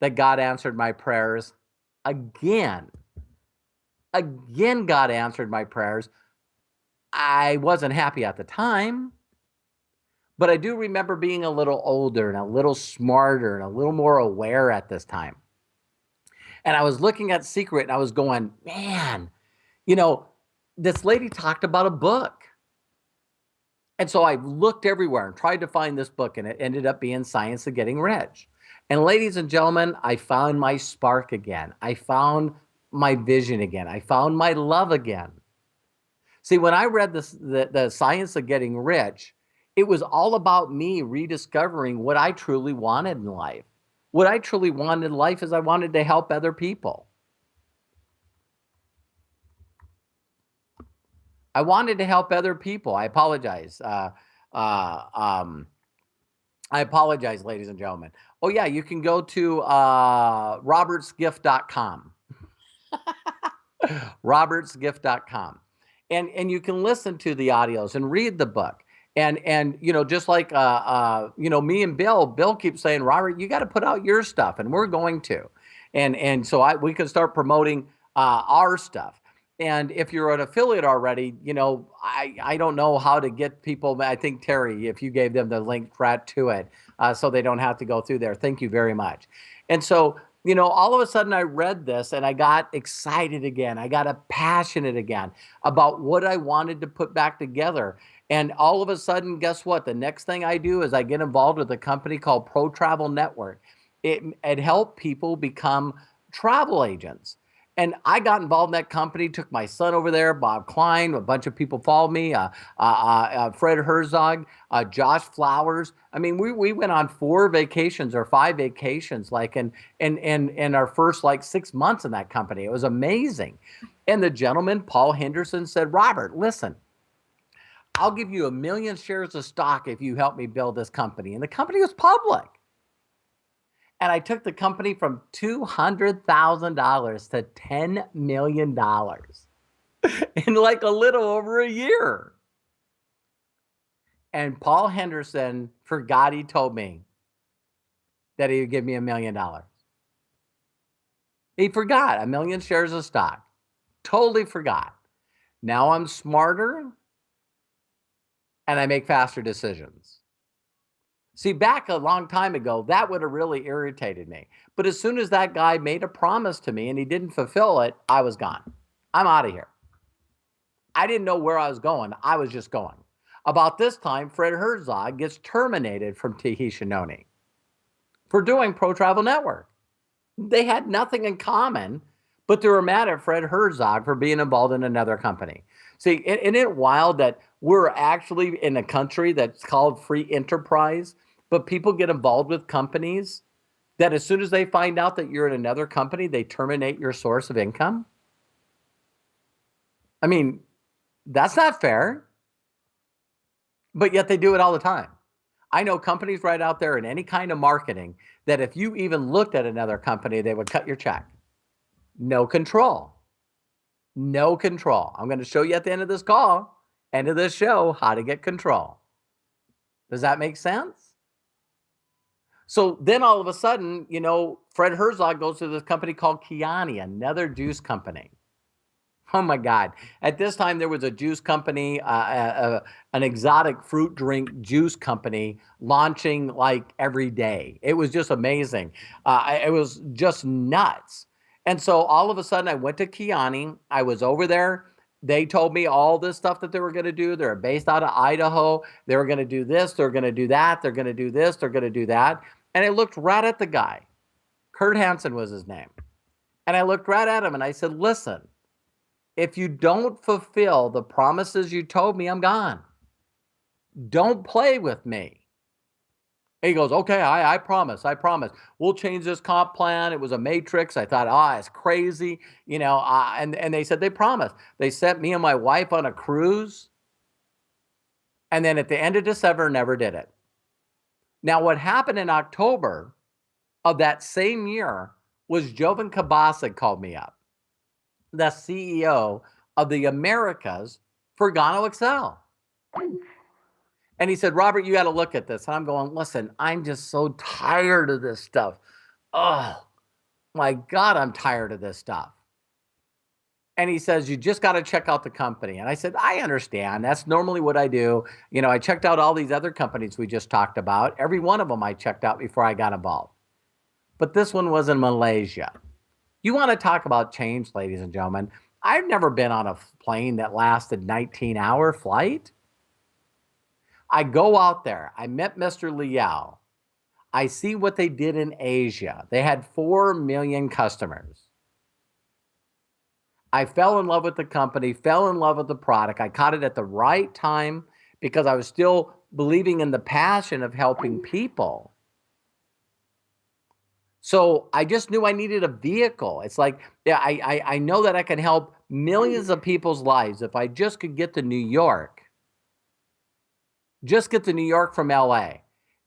that God answered my prayers again. Again, God answered my prayers. I wasn't happy at the time, but I do remember being a little older and a little smarter and a little more aware at this time. And I was looking at Secret and I was going, man, this lady talked about a book. And so I looked everywhere and tried to find this book, and it ended up being Science of Getting Rich. And ladies and gentlemen, I found my spark again. I found my vision again. I found my love again. See, when I read the Science of Getting Rich, it was all about me rediscovering what I truly wanted in life. What I truly wanted in life is I wanted to help other people. I wanted to help other people. I apologize. I apologize, ladies and gentlemen. Oh, yeah, you can go to robertsgift.com. robertsgift.com. And you can listen to the audios and read the book. And just like me and Bill keeps saying, Robert, you got to put out your stuff, and we're going to. And so we can start promoting our stuff. And if you're an affiliate already, I don't know how to get people. I think, Terry, if you gave them the link right to it, so they don't have to go through there. Thank you very much. And so, all of a sudden I read this and I got excited again. I got passionate again about what I wanted to put back together. And all of a sudden, guess what? The next thing I do is I get involved with a company called Pro Travel Network. It helped people become travel agents. And I got involved in that company, took my son over there, Bob Klein, a bunch of people followed me, Fred Herzog, Josh Flowers. I mean, we went on 4 vacations or 5 vacations, like in our first 6 months in that company. It was amazing. And the gentleman, Paul Henderson, said, Robert, listen, I'll give you 1 million shares of stock if you help me build this company. And the company was public. And I took the company from $200,000 to $10 million in a little over a year. And Paul Henderson forgot he told me that he would give me $1 million. He forgot 1 million shares of stock. Totally forgot. Now I'm smarter and I make faster decisions. See, back a long time ago, that would have really irritated me. But as soon as that guy made a promise to me and he didn't fulfill it, I was gone. I'm out of here. I didn't know where I was going. I was just going. About this time, Fred Herzog gets terminated from Tahitian Noni for doing Pro Travel Network. They had nothing in common, but they were mad at Fred Herzog for being involved in another company. See, isn't it wild that we're actually in a country that's called free enterprise, but people get involved with companies that as soon as they find out that you're in another company, they terminate your source of income? I mean, that's not fair, but yet they do it all the time. I know companies right out there in any kind of marketing that if you even looked at another company, they would cut your check. No control. No control. I'm going to show you at the end of this call, end of this show, how to get control. Does that make sense? So then all of a sudden, Fred Herzog goes to this company called Kiani, another juice company. Oh my God. At this time, there was a juice company, an exotic fruit drink juice company launching every day. It was just amazing. It was just nuts. And so all of a sudden I went to Kiani. I was over there. They told me all this stuff that they were going to do. They're based out of Idaho. They were going to do this. They're going to do that. They're going to do this. They're going to do that. And I looked right at the guy. Kurt Hansen was his name. And I looked right at him and I said, listen, if you don't fulfill the promises you told me, I'm gone. Don't play with me. And he goes, okay, I promise. We'll change this comp plan. It was a matrix. I thought, it's crazy. And they said they promised. They sent me and my wife on a cruise. And then at the end of December, never did it. Now, what happened in October of that same year was Jovan Kabasa called me up, the CEO of the Americas for Gano Excel. And he said, Robert, you got to look at this. And I'm going, listen, I'm just so tired of this stuff. Oh, my God, I'm tired of this stuff. And he says, you just got to check out the company. And I said, I understand. That's normally what I do. You know, I checked out all these other companies we just talked about. Every one of them I checked out before I got involved. But this one was in Malaysia. You want to talk about change, ladies and gentlemen. I've never been on a plane that lasted 19-hour flight. I go out there. I met Mr. Liao. I see what they did in Asia. They had 4 million customers. I fell in love with the company, fell in love with the product. I caught it at the right time because I was still believing in the passion of helping people. So I just knew I needed a vehicle. It's like, yeah, I know that I can help millions of people's lives if I just could get to New York. Just get to New York from LA.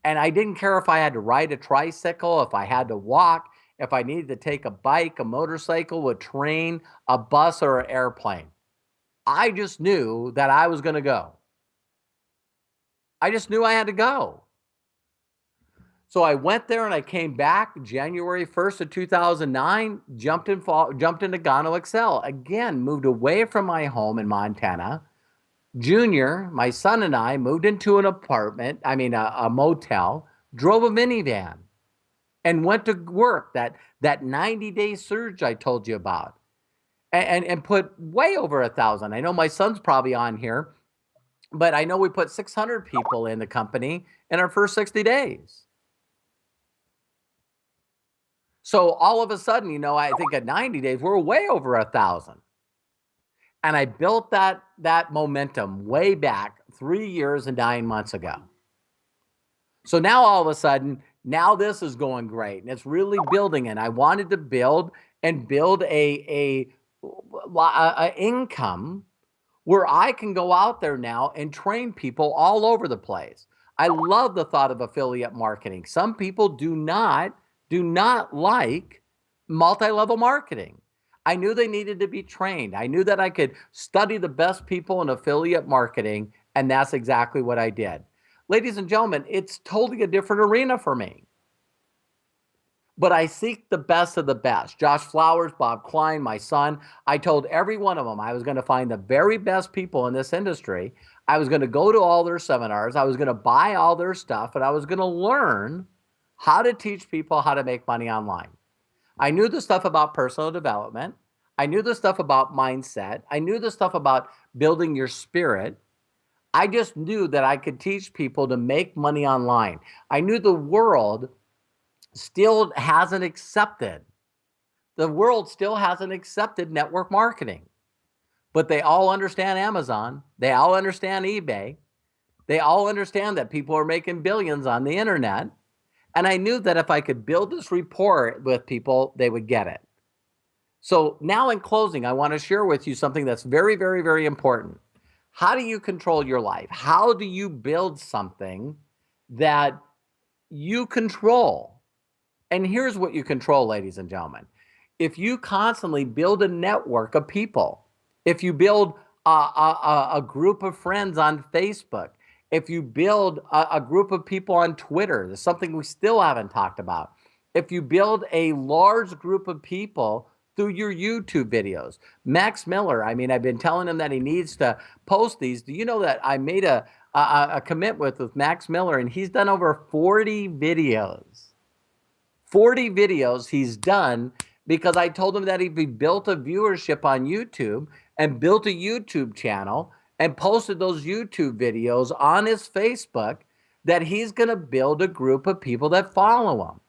And I didn't care if I had to ride a tricycle, if I had to walk, if I needed to take a bike, a motorcycle, a train, a bus, or an airplane. I just knew that I was going to go. I just knew I had to go. So I went there and I came back January 1st of 2009, jumped into Gano Excel. Again, moved away from my home in Montana. Junior, my son, and I moved into an apartment, a motel, drove a minivan, and went to work, that 90-day surge I told you about, and put way over 1,000. I know my son's probably on here, but I know we put 600 people in the company in our first 60 days. So all of a sudden, you know, I think at 90 days, we're way over 1,000. And I built that momentum way back 3 years and 9 months ago. So now all of a sudden, now this is going great and it's really building. And I wanted to build a income where I can go out there now and train people all over the place. I love the thought of affiliate marketing. Some people do not like multi-level marketing. I knew they needed to be trained. I knew that I could study the best people in affiliate marketing, and that's exactly what I did. Ladies and gentlemen, it's totally a different arena for me. But I seek the best of the best. Josh Flowers, Bob Klein, my son, I told every one of them I was going to find the very best people in this industry. I was going to go to all their seminars. I was going to buy all their stuff, and I was going to learn how to teach people how to make money online. I knew the stuff about personal development. I knew the stuff about mindset. I knew the stuff about building your spirit. I just knew that I could teach people to make money online. I knew the world still hasn't accepted. The world still hasn't accepted network marketing. But they all understand Amazon. They all understand eBay. They all understand that people are making billions on the internet. And I knew that if I could build this rapport with people, they would get it. So now in closing, I want to share with you something that's very, very, very important. How do you control your life? How do you build something that you control? And here's what you control, ladies and gentlemen. If you constantly build a network of people, if you build a group of friends on Facebook, if you build a group of people on Twitter, there's something we still haven't talked about. If you build a large group of people through your YouTube videos. Max Miller, I've been telling him that he needs to post these. Do you know that I made a commitment with Max Miller, and he's done over 40 videos. 40 videos he's done because I told him that if he built a viewership on YouTube and built a YouTube channel and posted those YouTube videos on his Facebook, that he's going to build a group of people that follow him.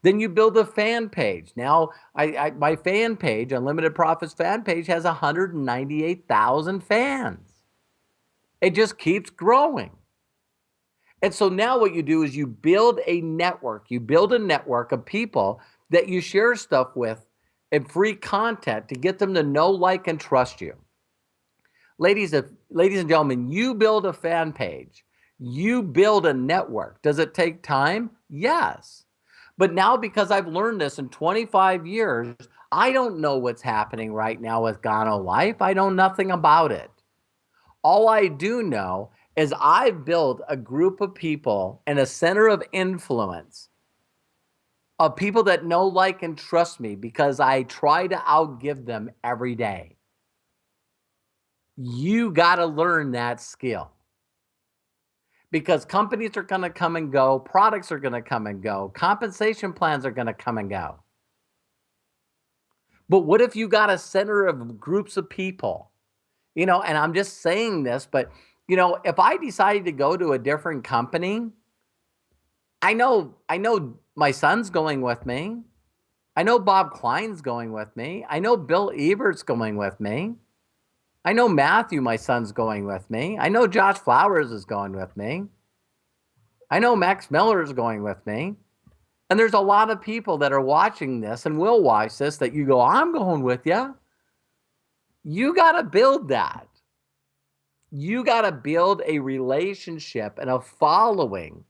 Then you build a fan page. Now, my fan page, Unlimited Profits fan page, has 198,000 fans. It just keeps growing. And so now what you do is you build a network. You build a network of people that you share stuff with and free content to get them to know, like, and trust you. Ladies and gentlemen, you build a fan page. You build a network. Does it take time? Yes. But now, because I've learned this in 25 years, I don't know what's happening right now with Gano Life. I know nothing about it. All I do know is I've built a group of people and a center of influence of people that know, like, and trust me because I try to outgive them every day. You got to learn that skill because companies are going to come and go, products are going to come and go, compensation plans are going to come and go. But what if you got a center of groups of people? And I'm just saying this, but if I decided to go to a different company, I know my son's going with me. I know Bob Klein's going with me. I know Bill Ebert's going with me. I know Matthew, my son's going with me. I know Josh Flowers is going with me. I know Max Miller is going with me. And there's a lot of people that are watching this and will watch this that you go, I'm going with you. You got to build that. You got to build a relationship and a following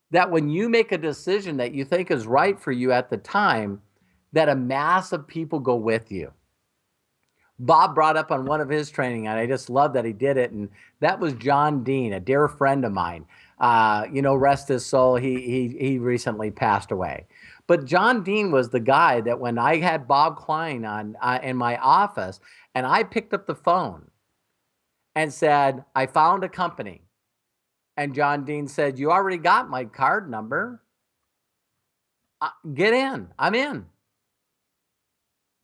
that when you make a decision that you think is right for you at the time, that a mass of people go with you. Bob brought up on one of his training, and I just love that he did it. And that was John Dean, a dear friend of mine. Rest his soul. He recently passed away. But John Dean was the guy that when I had Bob Klein on in my office, and I picked up the phone and said, I found a company. And John Dean said, you already got my card number. Get in. I'm in.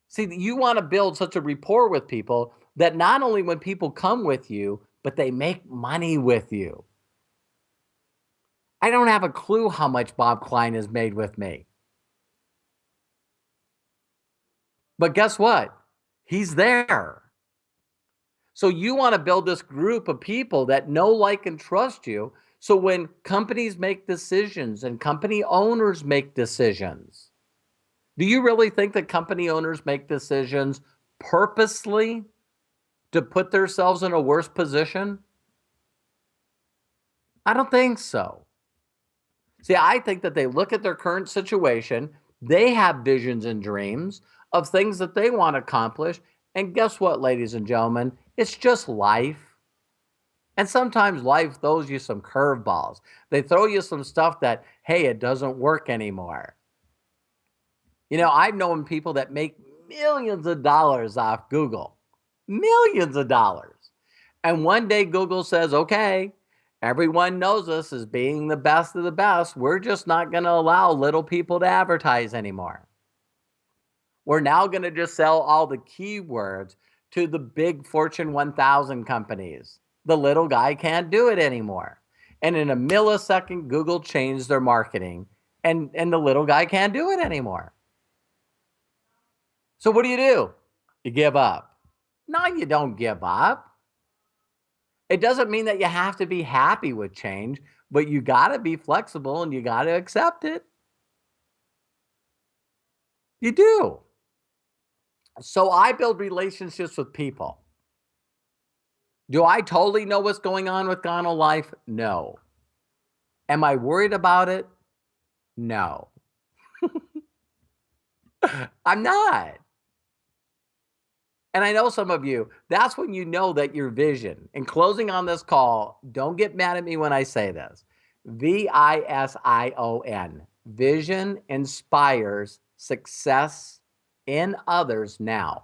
See, you want to build such a rapport with people that not only when people come with you, but they make money with you. I don't have a clue how much Bob Klein has made with me. But guess what? He's there. So you want to build this group of people that know, like, and trust you. So when companies make decisions and company owners make decisions, do you really think that company owners make decisions purposely to put themselves in a worse position? I don't think so. See, I think that they look at their current situation, they have visions and dreams of things that they want to accomplish. And guess what, ladies and gentlemen? It's just life. And sometimes life throws you some curveballs. They throw you some stuff that, hey, it doesn't work anymore. I've known people that make millions of dollars off Google, millions of dollars. And one day Google says, okay, everyone knows us as being the best of the best. We're just not going to allow little people to advertise anymore. We're now going to just sell all the keywords to the big Fortune 1000 companies. The little guy can't do it anymore. And in a millisecond, Google changed their marketing and the little guy can't do it anymore. So what do? You give up. No, you don't give up. It doesn't mean that you have to be happy with change, but you got to be flexible and you got to accept it. You do. So I build relationships with people. Do I totally know what's going on with Gano Life? No. Am I worried about it? No. I'm not. And I know some of you, that's when you know that your vision, in closing on this call, don't get mad at me when I say this, VISION, vision inspires success in others now.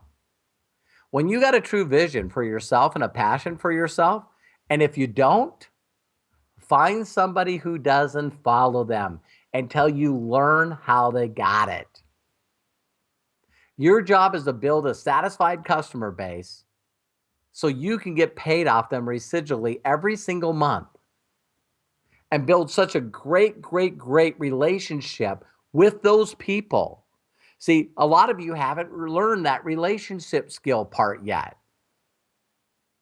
When you got a true vision for yourself and a passion for yourself, and if you don't, find somebody who does and follow them until you learn how they got it. Your job is to build a satisfied customer base so you can get paid off them residually every single month and build such a great relationship with those people. See, a lot of you haven't learned that relationship skill part yet.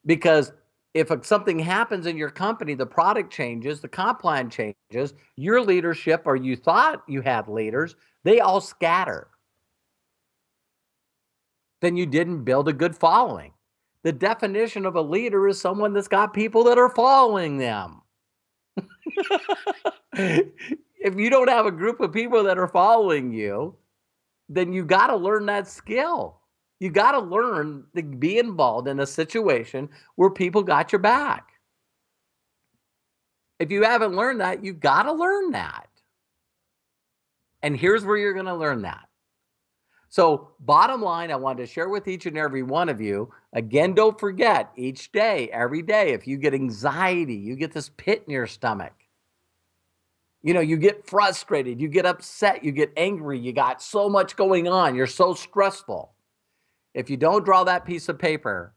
Because if something happens in your company, the product changes, the comp plan changes, your leadership, or you thought you had leaders, they all scatter. Then you didn't build a good following. The definition of a leader is someone that's got people that are following them. If you don't have a group of people that are following you, then you got to learn that skill. You got to learn to be involved in a situation where people got your back. If you haven't learned that, you got to learn that. And here's where you're going to learn that. So bottom line, I wanted to share with each and every one of you, again, don't forget, each day, every day, if you get anxiety, you get this pit in your stomach, you get frustrated, you get upset, you get angry, you got so much going on, you're so stressful. If you don't draw that piece of paper,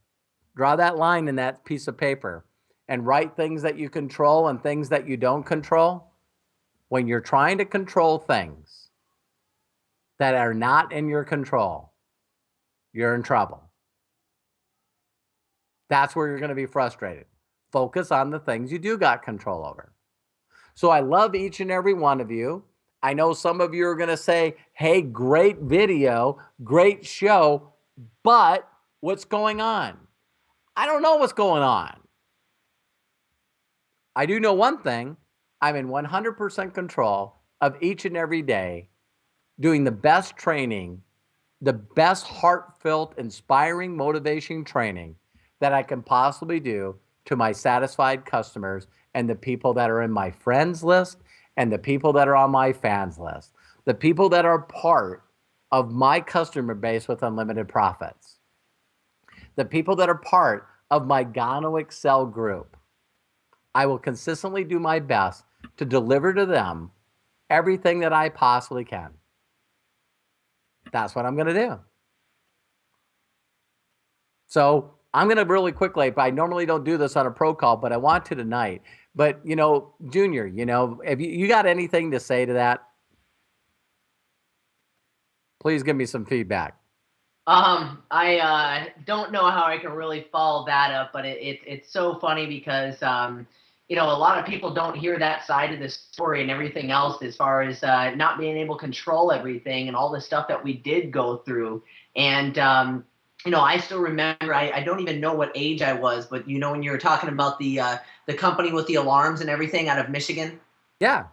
draw that line in that piece of paper and write things that you control and things that you don't control, when you're trying to control things that are not in your control, you're in trouble. That's where you're going to be frustrated. Focus on the things you do got control over. So I love each and every one of you. I know some of you are going to say, hey, great video, great show, but what's going on? I don't know what's going on. I do know one thing. I'm in 100% control of each and every day, doing the best training, the best heartfelt, inspiring, motivation training that I can possibly do to my satisfied customers and the people that are in my friends list and the people that are on my fans list, the people that are part of my customer base with unlimited profits, the people that are part of my Gano Excel group. I will consistently do my best to deliver to them everything that I possibly can. That's what I'm going to do. So I'm going to really quickly, I normally don't do this on a pro call, but I want to tonight. But, Junior, if you got anything to say to that, please give me some feedback. I don't know how I can really follow that up, but it's so funny because, a lot of people don't hear that side of the story and everything else as far as not being able to control everything and all the stuff that we did go through. And, I still remember, I don't even know what age I was, but, when you were talking about the company with the alarms and everything out of Michigan. Yeah.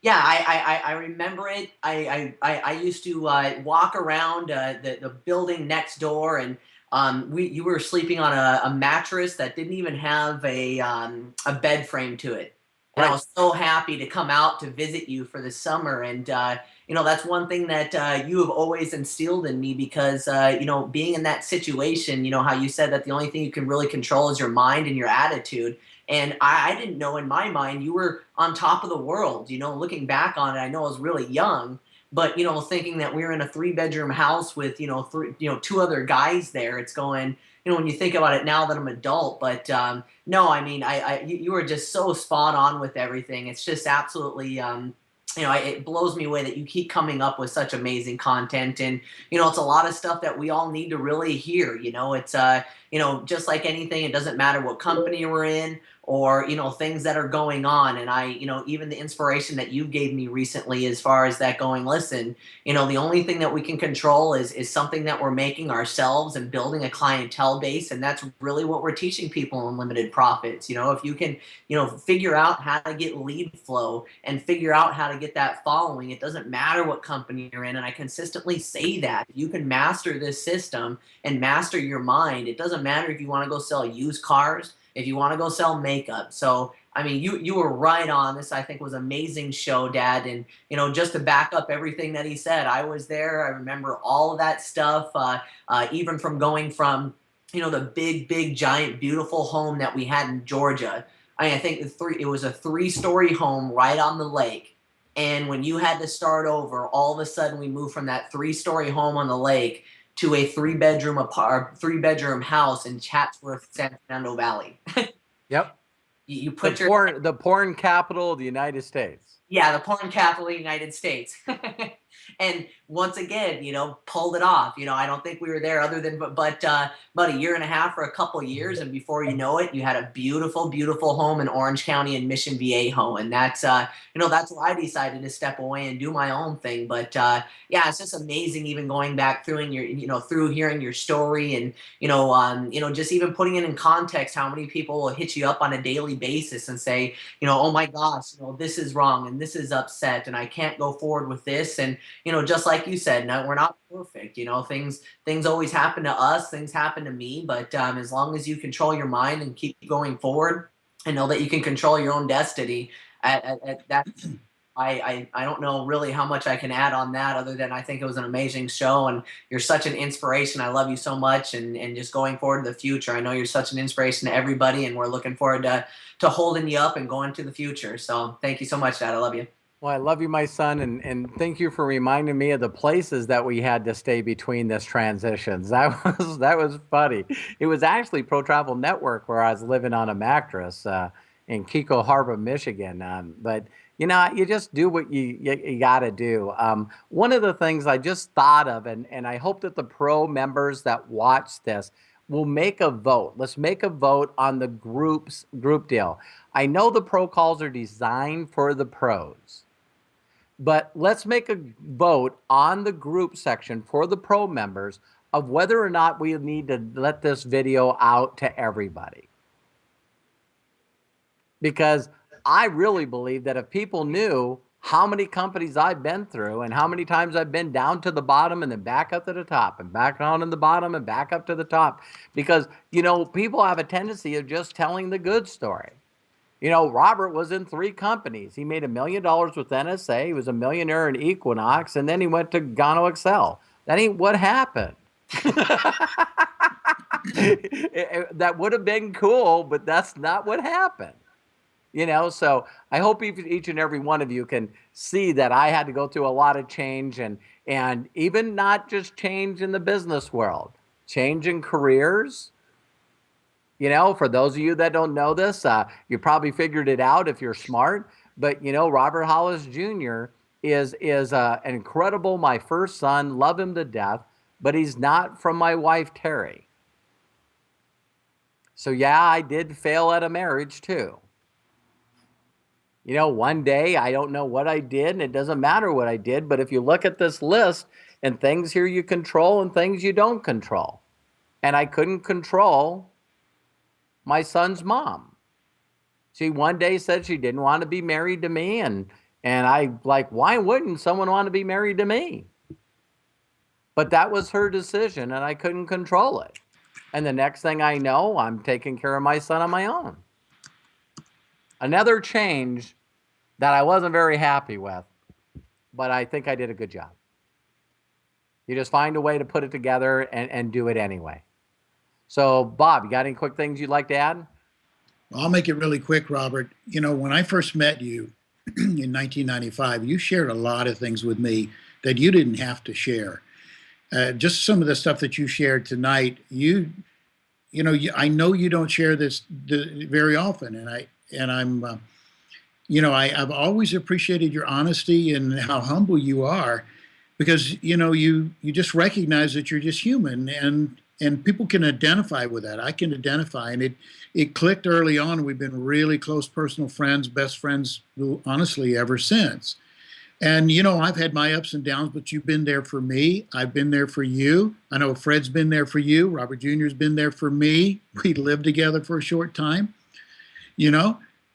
Yeah, I remember it. I used to walk around the building next door, and you were sleeping on a mattress that didn't even have a bed frame to it. And I was so happy to come out to visit you for the summer. And that's one thing that you have always instilled in me because being in that situation, how you said that the only thing you can really control is your mind and your attitude. And I didn't know in my mind you were on top of the world. Looking back on it, I know I was really young, but thinking that we were in a 3-bedroom house with two other guys there. It's going, when you think about it now that I'm adult. But no, I mean, you were just so spot on with everything. It's just absolutely. It blows me away that you keep coming up with such amazing content, and it's a lot of stuff that we all need to really hear. It's just like anything, it doesn't matter what company we're in or things that are going on. And I even the inspiration that you gave me recently as far as that going, listen, the only thing that we can control is something that we're making ourselves and building a clientele base, and that's really what we're teaching people in Limited Profits. If you can figure out how to get lead flow and figure out how to get that following, it doesn't matter what company you're in. And I consistently say that if you can master this system and master your mind, it doesn't matter if you want to go sell used cars, if you want to go sell makeup. So, I mean, you were right on. This, I think, was an amazing show, Dad. And, just to back up everything that he said, I was there. I remember all of that stuff, even from going from, the big, giant, beautiful home that we had in Georgia. I think it was a 3-story home right on the lake. And when you had to start over, all of a sudden we moved from that 3-story home on the lake to a 3-bedroom house in Chatsworth, San Fernando Valley. Yep. You put the porn capital of the United States. Yeah, the porn capital of the United States. And once again, pulled it off. I don't think we were there other than but about a year and a half or a couple years, and before you know it, you had a beautiful, beautiful home in Orange County in Mission Viejo, and that's why I decided to step away and do my own thing. But yeah, it's just amazing, even going back through through hearing your story, and just even putting it in context, how many people will hit you up on a daily basis and say, oh my gosh, this is wrong and this is upset and I can't go forward with this. And just like you said, no, we're not perfect. Things always happen to us, things happen to me, but as long as you control your mind and keep going forward and know that you can control your own destiny, at that, I don't know really how much I can add on that, other than I think it was an amazing show and you're such an inspiration. I love you so much, and just going forward to the future, I know you're such an inspiration to everybody, and we're looking forward to holding you up and going to the future. So thank you so much, Dad. I love you. Well, I love you, my son, and thank you for reminding me of the places that we had to stay between this transitions. That was funny. It was actually Pro Travel Network where I was living on a mattress in Kiko Harbor, Michigan. But you just do what you got to do. One of the things I just thought of, and I hope that the pro members that watch this will make a vote. Let's make a vote on the group deal. I know the pro calls are designed for the pros, but let's make a vote on the group section for the pro members of whether or not we need to let this video out to everybody. Because I really believe that if people knew how many companies I've been through and how many times I've been down to the bottom and then back up to the top and back down in the bottom and back up to the top, because, people have a tendency of just telling the good story. Robert was in 3 companies. He made $1 million with NSA. He was a millionaire in Equinox, and then he went to Gano Excel. That ain't what happened. That would have been cool, but that's not what happened. So I hope each and every one of you can see that I had to go through a lot of change, and even not just change in the business world, change in careers. For those of you that don't know this, you probably figured it out if you're smart. But, Robert Hollis Jr. is an incredible, my first son, love him to death, but he's not from my wife, Terry. So, yeah, I did fail at a marriage, too. One day, I don't know what I did, and it doesn't matter what I did, but if you look at this list, and things here you control and things you don't control. And I couldn't control my son's mom. She one day said she didn't want to be married to me, and I why wouldn't someone want to be married to me? But that was her decision, and I couldn't control it. And the next thing I know, I'm taking care of my son on my own. Another change that I wasn't very happy with, but I think I did a good job. You just find a way to put it together and do it anyway. So, Bob, you got any quick things you'd like to add? I'll make it really quick, Robert. When I first met you in 1995, you shared a lot of things with me that you didn't have to share. Just some of the stuff that you shared tonight, I know you don't share this very often, I've always appreciated your honesty and how humble you are, because you just recognize that you're just human, and people can identify with that. I can identify, and it clicked early on. We've been really close personal friends, best friends, honestly, ever since. And, I've had my ups and downs, but you've been there for me. I've been there for you. I know Fred's been there for you. Robert Jr.'s been there for me. We lived together for a short time,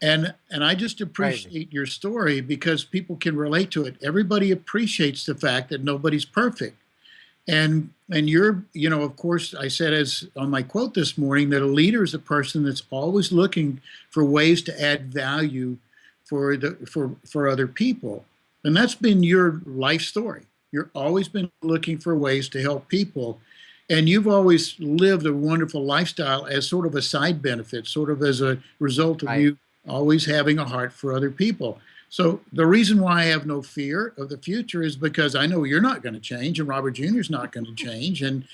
and I just appreciate your story because people can relate to it. Everybody appreciates the fact that nobody's perfect. And you're, of course, I said as on my quote this morning, that a leader is a person that's always looking for ways to add value for other people. And that's been your life story. You've always been looking for ways to help people. And you've always lived a wonderful lifestyle as sort of a side benefit, sort of as a result of you always having a heart for other people. So the reason why I have no fear of the future is because I know you're not going to change, and Robert Jr. is not going to change, and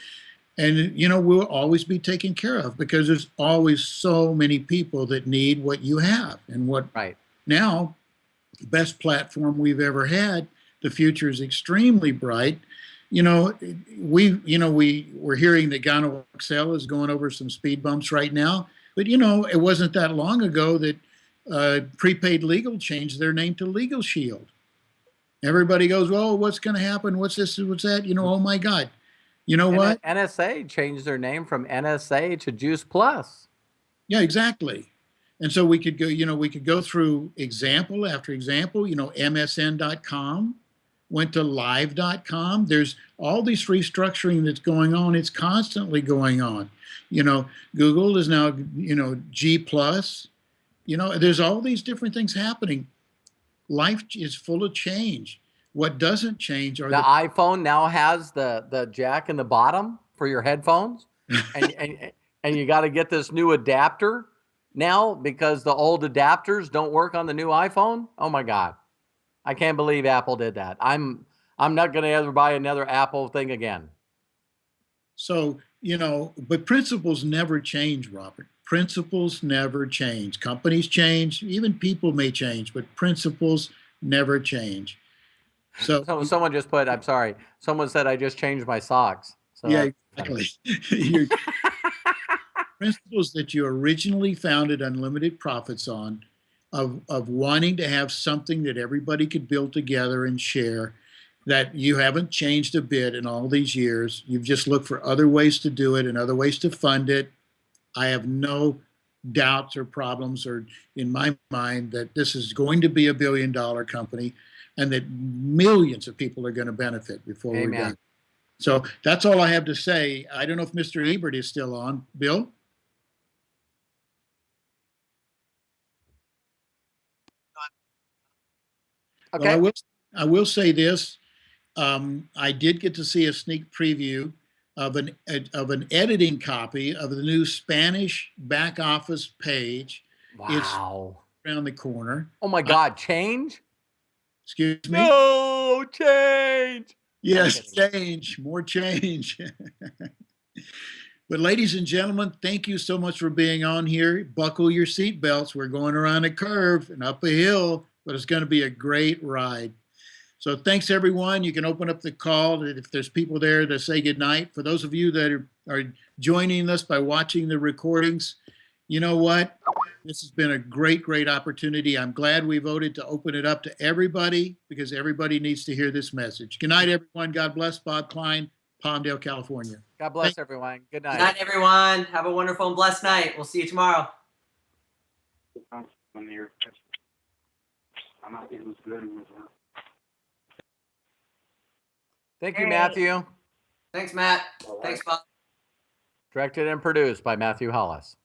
we'll always be taken care of, because there's always so many people that need what you have, and what now best platform we've ever had the future is extremely bright. We're hearing that Gano Excel is going over some speed bumps right now, but it wasn't that long ago that prepaid legal changed their name to Legal Shield. Everybody goes, well, what's going to happen? What's this? What's that? Oh my God. You know what? NSA changed their name from NSA to Juice Plus. Yeah, exactly. And so we could go through example after example. MSN.com went to live.com. There's all this restructuring that's going on. It's constantly going on. Google is now, G plus. There's all these different things happening. Life is full of change. What doesn't change are the iPhone now has the jack in the bottom for your headphones, and you got to get this new adapter now because the old adapters don't work on the new iPhone. Oh my God, I can't believe Apple did that. I'm not going to ever buy another Apple thing again. So but principles never change, Robert. Principles never change. Companies change, even people may change, but principles never change. So someone just put, I'm sorry, someone said I just changed my socks. So yeah, exactly. Principles that you originally founded unlimited profits on, of wanting to have something that everybody could build together and share, that you haven't changed a bit in all these years. You've just looked for other ways to do it and other ways to fund it. I have no doubts or problems or in my mind that this is going to be $1 billion company and that millions of people are going to benefit before we're done. So that's all I have to say. I don't know if Mr. Ebert is still on. Bill? Okay. Well, I will say this. I did get to see a sneak preview of an editing copy of the new Spanish back office page. Wow. It's around the corner. Oh my God, change? Excuse me? No, change. Yes, change, more change. But ladies and gentlemen, thank you so much for being on here. Buckle your seatbelts. We're going around a curve and up a hill, but it's going to be a great ride. So thanks, everyone. You can open up the call if there's people there to say goodnight. For those of you that are joining us by watching the recordings, you know what? This has been a great, great opportunity. I'm glad we voted to open it up to everybody because everybody needs to hear this message. Good night, everyone. God bless. Bob Klein, Palmdale, California. God bless everyone. Good night. Good night, everyone. Have a wonderful and blessed night. We'll see you tomorrow. Thank you, Matthew. Thanks, Matt. Thanks, Bob. Directed and produced by Matthew Hollis.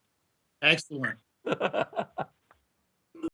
Excellent.